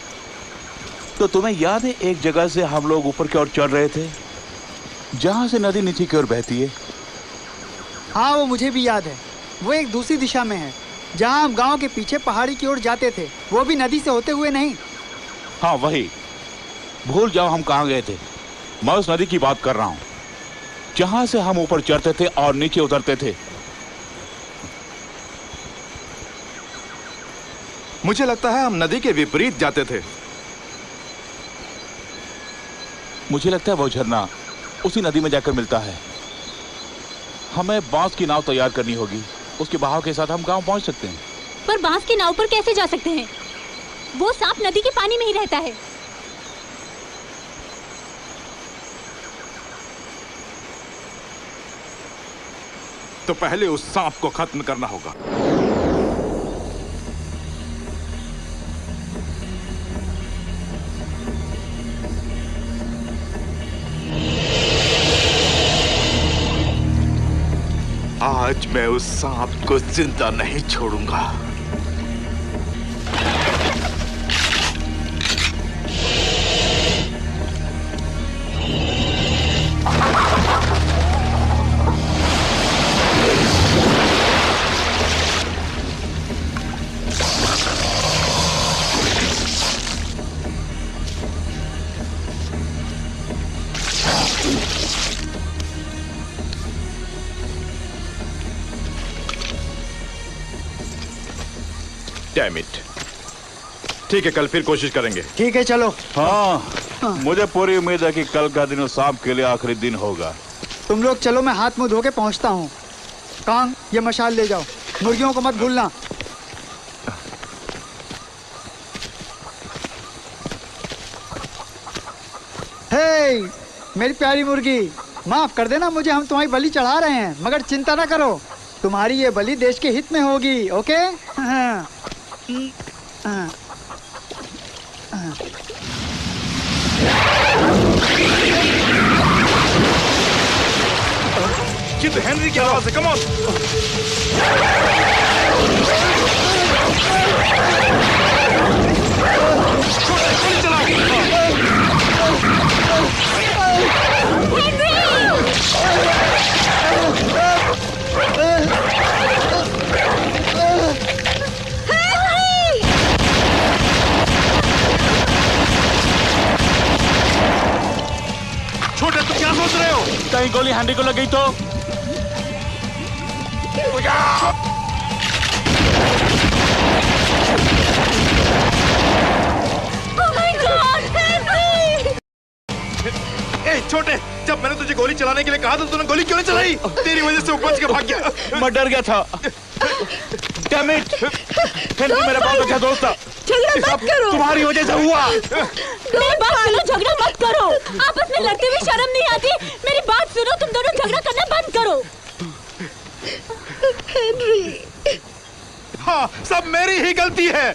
तो तुम्हें याद है एक जगह से हम लोग ऊपर की ओर चढ़ रहे थे जहां से नदी नीचे की ओर बहती है। हाँ, वो मुझे भी याद है। वो एक दूसरी दिशा में है जहाँ हम गांव के पीछे पहाड़ी की ओर जाते थे, वो भी नदी से होते हुए नहीं। हाँ वही, भूल जाओ हम कहाँ गए थे। मैं उस नदी की बात कर रहा हूँ जहां से हम ऊपर चढ़ते थे और नीचे उतरते थे। मुझे लगता है हम नदी के विपरीत जाते थे। मुझे लगता है वो झरना उसी नदी में जाकर मिलता है। हमें बांस की नाव तैयार करनी होगी, उसके बहाव के साथ हम गांव पहुंच सकते हैं। पर बांस की नाव पर कैसे जा सकते हैं? वो सांप नदी के पानी में ही रहता है। तो पहले उस सांप को खत्म करना होगा। आज मैं उस सांप को जिंदा नहीं छोड़ूंगा। Damn it. ठीक है, कल फिर कोशिश करेंगे। ठीक है, चलो। हाँ, मुझे पूरी उम्मीद है कि कल का दिन उस सांप के लिए आखिरी दिन होगा। तुम लोग चलो, मैं हाथ मुंह धो के पहुंचता हूँ। कांग, ये मशाल ले जाओ, मुर्गियों को मत भूलना। हे, मेरी प्यारी मुर्गी, माफ कर देना मुझे, हम तुम्हारी बलि चढ़ा रहे हैं, मगर चिंता ना करो, तुम्हारी ये बलि देश के हित में होगी। ओके? हाँ। ये तो हेनरी की आवाज है। Come on. गोली चलाओ। छोटे, तुम क्या सोच रहे हो? कहीं गोली हैंडी को लग गई तो? ए छोटे, जब मैंने तुझे गोली चलाने के लिए कहा था तूने गोली क्यों नहीं चलाई? तेरी वजह से वो बच के भाग गया। मैं डर गया था। Damn it! हेनरी मेरा बहुत अच्छा दोस्त था। झगड़ा मत करो। तुम्हारी वजह से हुआ। मेरी बात सुनो, झगड़ा मत करो। आपस में लड़ते हुए शर्म नहीं आती? मेरी बात सुनो, तुम दोनों झगड़ा करना बंद करो। हेनरी, हाँ, सब मेरी ही गलती है।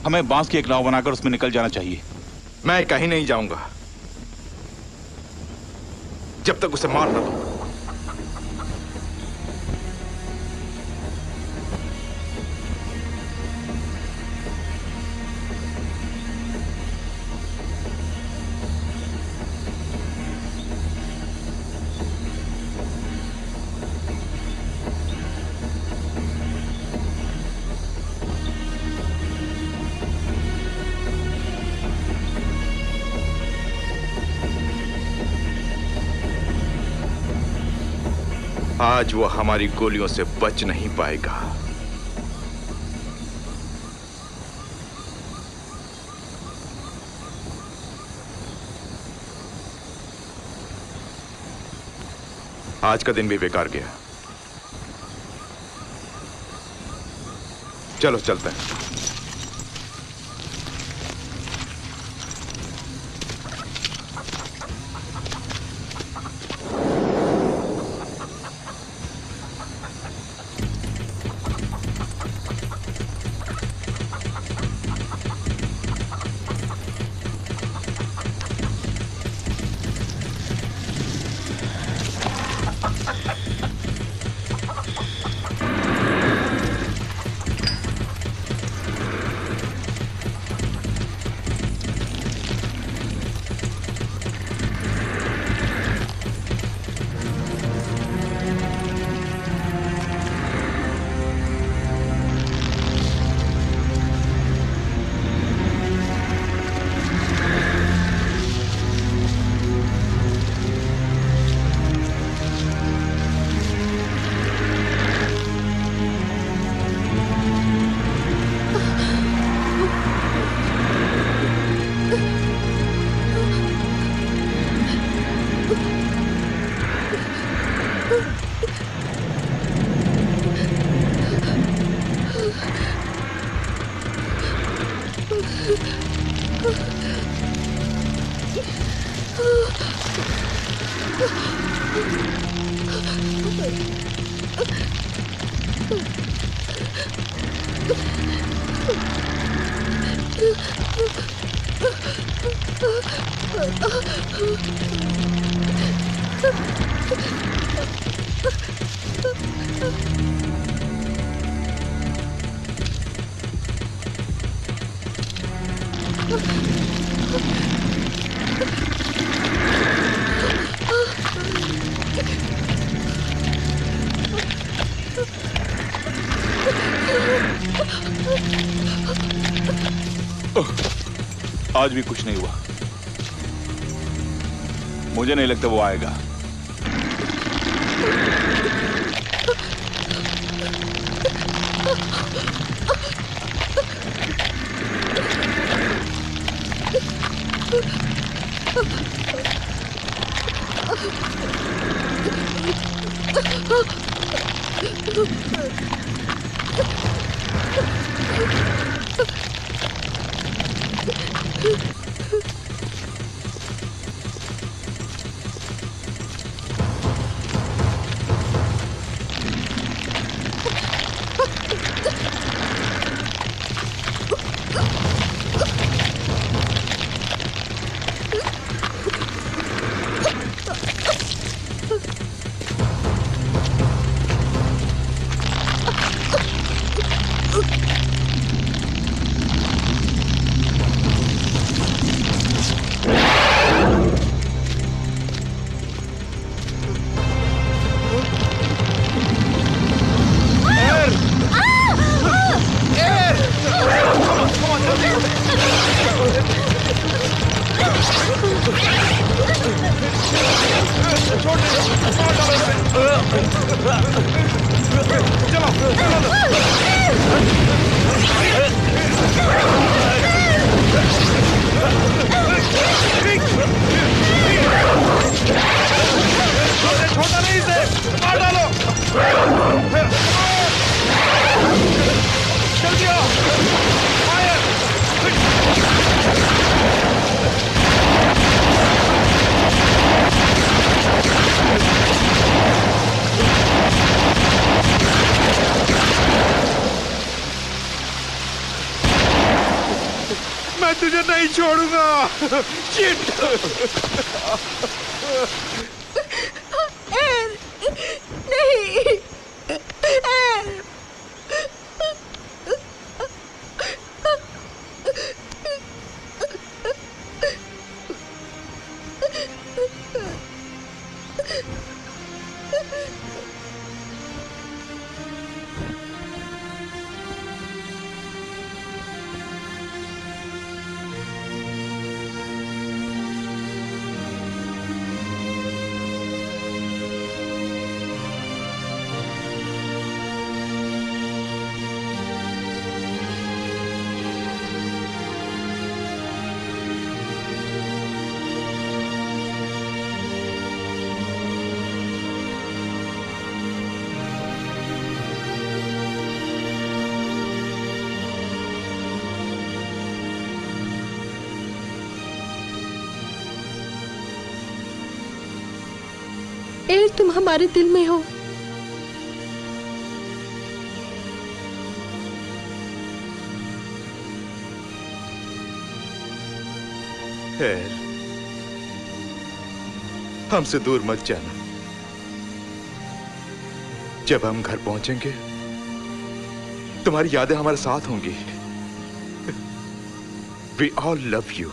हमें बांस की एक नाव बनाकर उसमें निकल जाना चाहिए। मैं कहीं नहीं जाऊंगा जब तक उसे मार न दूं। आज वो हमारी गोलियों से बच नहीं पाएगा। आज का दिन भी बेकार गया। चलो चलते हैं। आज भी कुछ नहीं हुआ। मुझे नहीं लगता वो आएगा। मैं तुझे नहीं छोड़ूंगा। नहीं। एल, तुम हमारे दिल में हो। खैर, हमसे दूर मत जाना। जब हम घर पहुंचेंगे तुम्हारी यादें हमारे साथ होंगी। We all love you.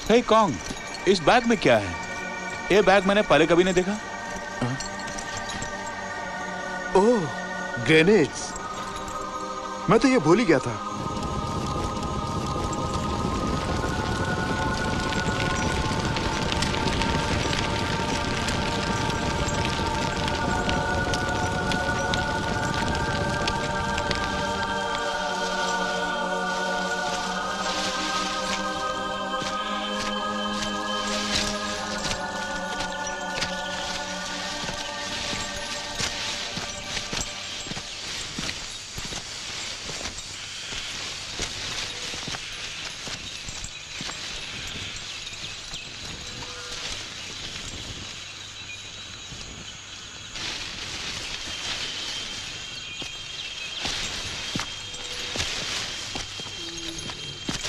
Hey Kong, इस बैग में क्या है? ये बैग मैंने पहले कभी नहीं देखा। ओह, ग्रेनेड्स। मैं तो ये भूल ही गया था।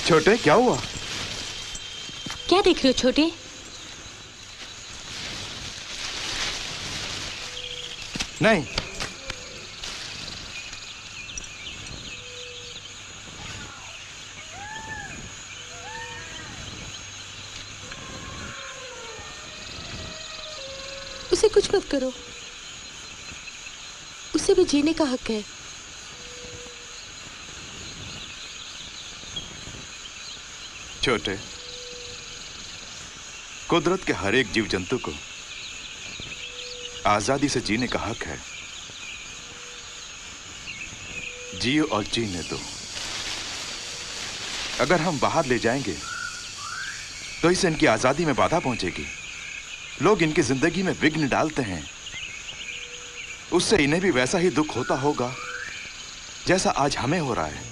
छोटे, क्या हुआ? क्या देख रहे हो छोटे? नहीं। उसे कुछ मत करो, उसे भी जीने का हक है। छोटे, कुदरत के हर एक जीव जंतु को आजादी से जीने का हक है। जियो और जीने दो। अगर हम बाहर ले जाएंगे तो इससे इनकी आजादी में बाधा पहुंचेगी। लोग इनकी जिंदगी में विघ्न डालते हैं, उससे इन्हें भी वैसा ही दुख होता होगा जैसा आज हमें हो रहा है।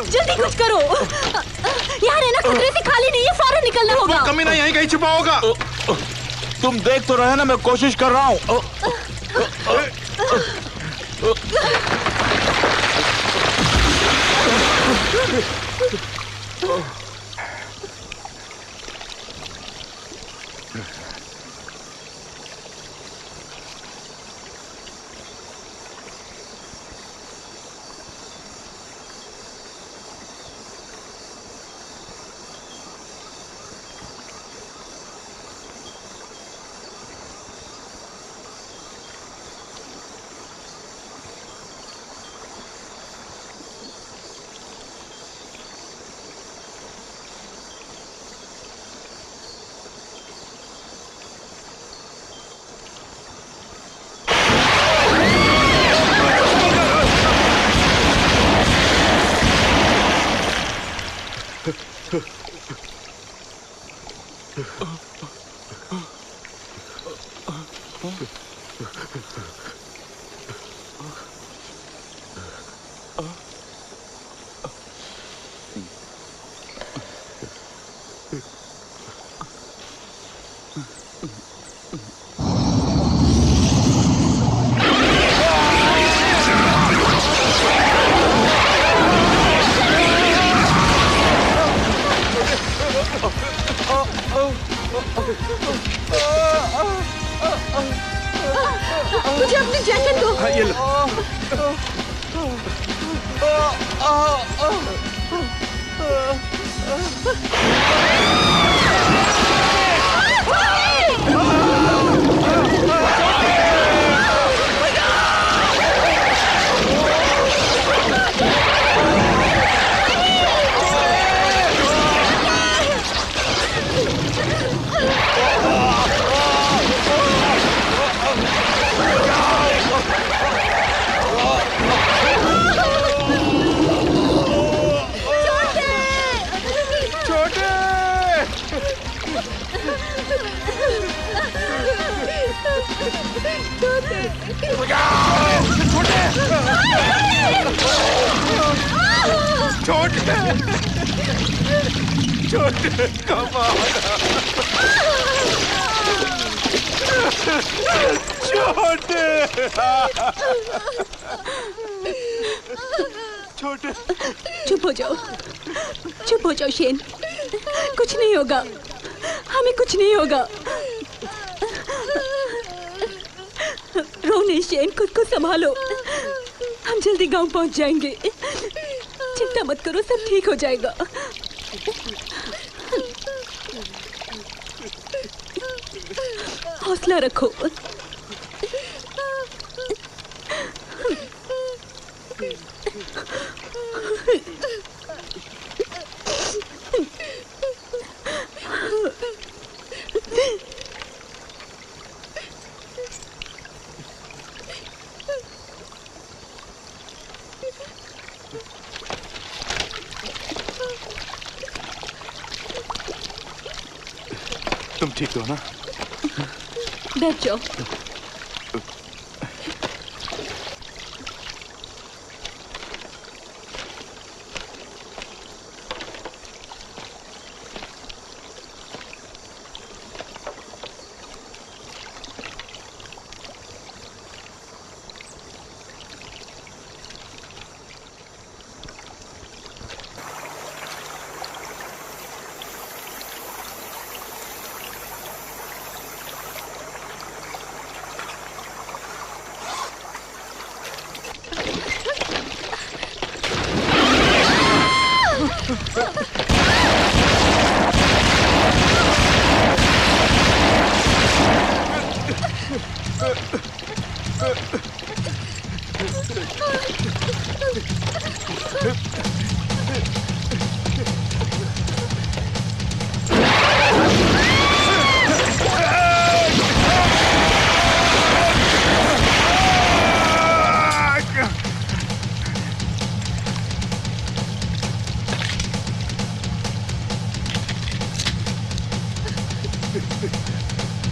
जल्दी कुछ करो, यार है ना, खतरे से खाली नहीं है, फौरन निकलना होगा। कमीना यहीं कहीं छुपा होगा। तुम देख तो रहे ना, मैं कोशिश कर रहा हूँ। मुझे अपनी जैकेट दो। हाँ, ये लो। छोटे कमाल छोटे छोटे चुप हो जाओ, चुप हो जाओ शेन, कुछ नहीं होगा, हमें कुछ नहीं होगा। रो नहीं शेन, खुद को संभालो, हम जल्दी गांव पहुंच जाएंगे। चिंता मत करो, सब ठीक हो जाएगा। हौसला रखो। तुम ठीक हो ना? बैठ जाओ।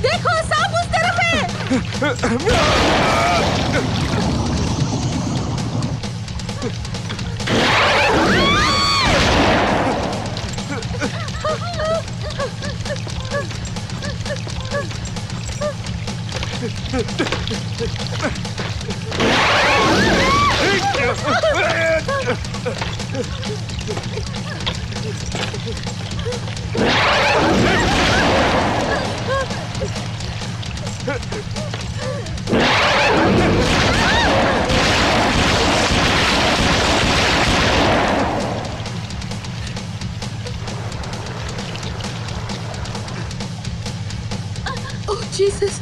देखो, सांप उस तरफ है। Oh, Jesus.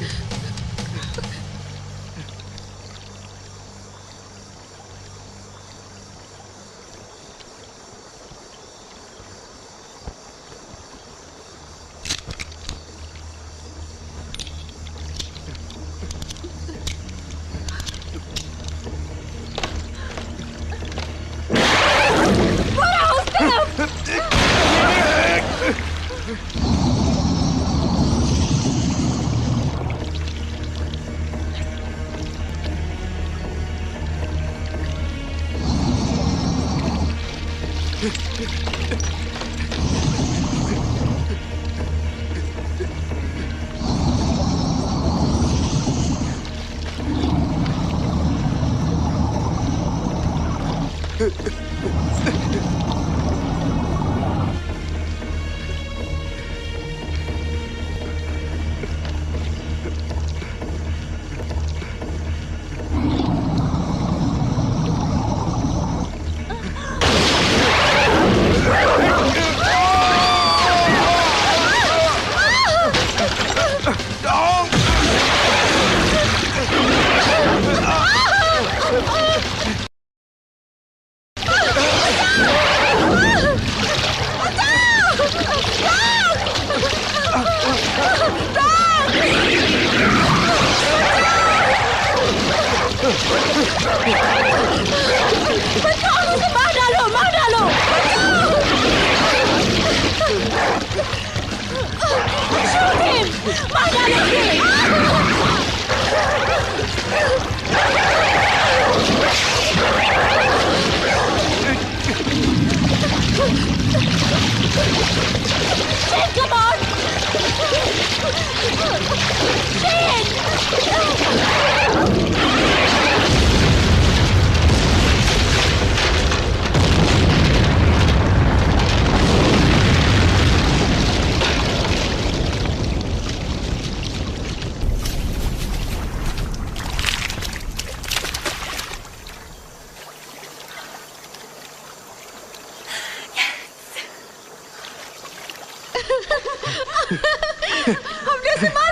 हमने उसे मार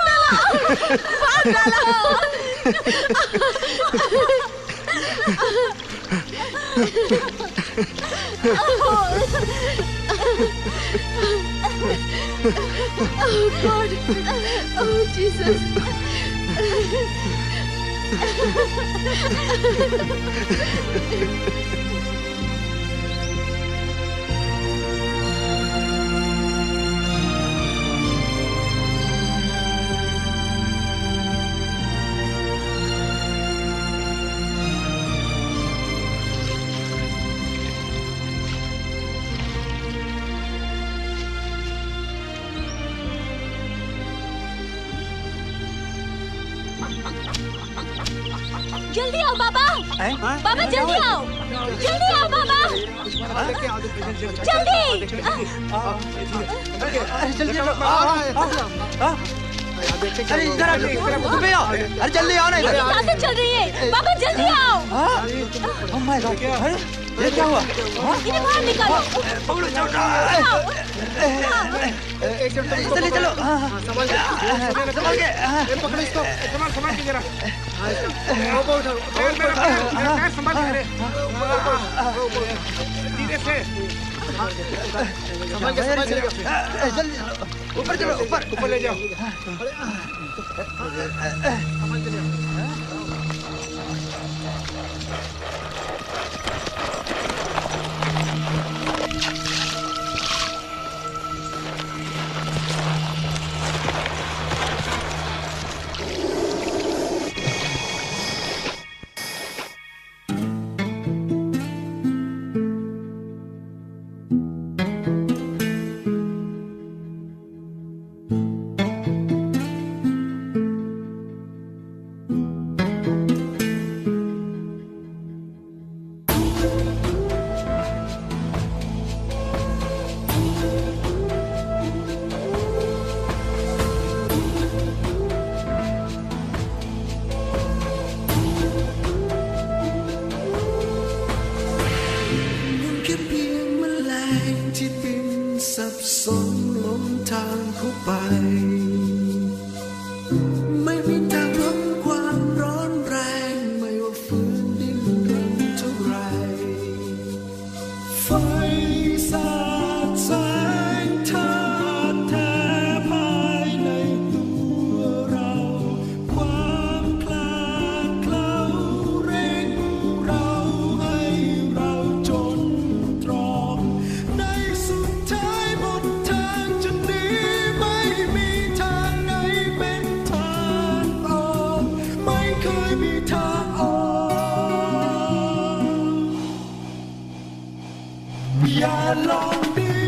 Oh God! Oh Jesus! जल्दी आओ बाबा। बाबा जल्दी आओ, जल्दी आओ बाबा, जल्दी। अरे इधर अरे जल्दी आओ ना इधर। सांसें चल रही है बाबा, जल्दी आओ। ओह माय गॉड, ये क्या हुआ? इन्हें बाहर निकालो। पकड़ो, चलो चलो, संभाल के पकड़ो इसको, संभाल के जरा। संभाल के धीरे से, संभाल के, जल्दी ऊपर चलो, ऊपर ले जाओ।ไม่มีท อย่าลองดื้อ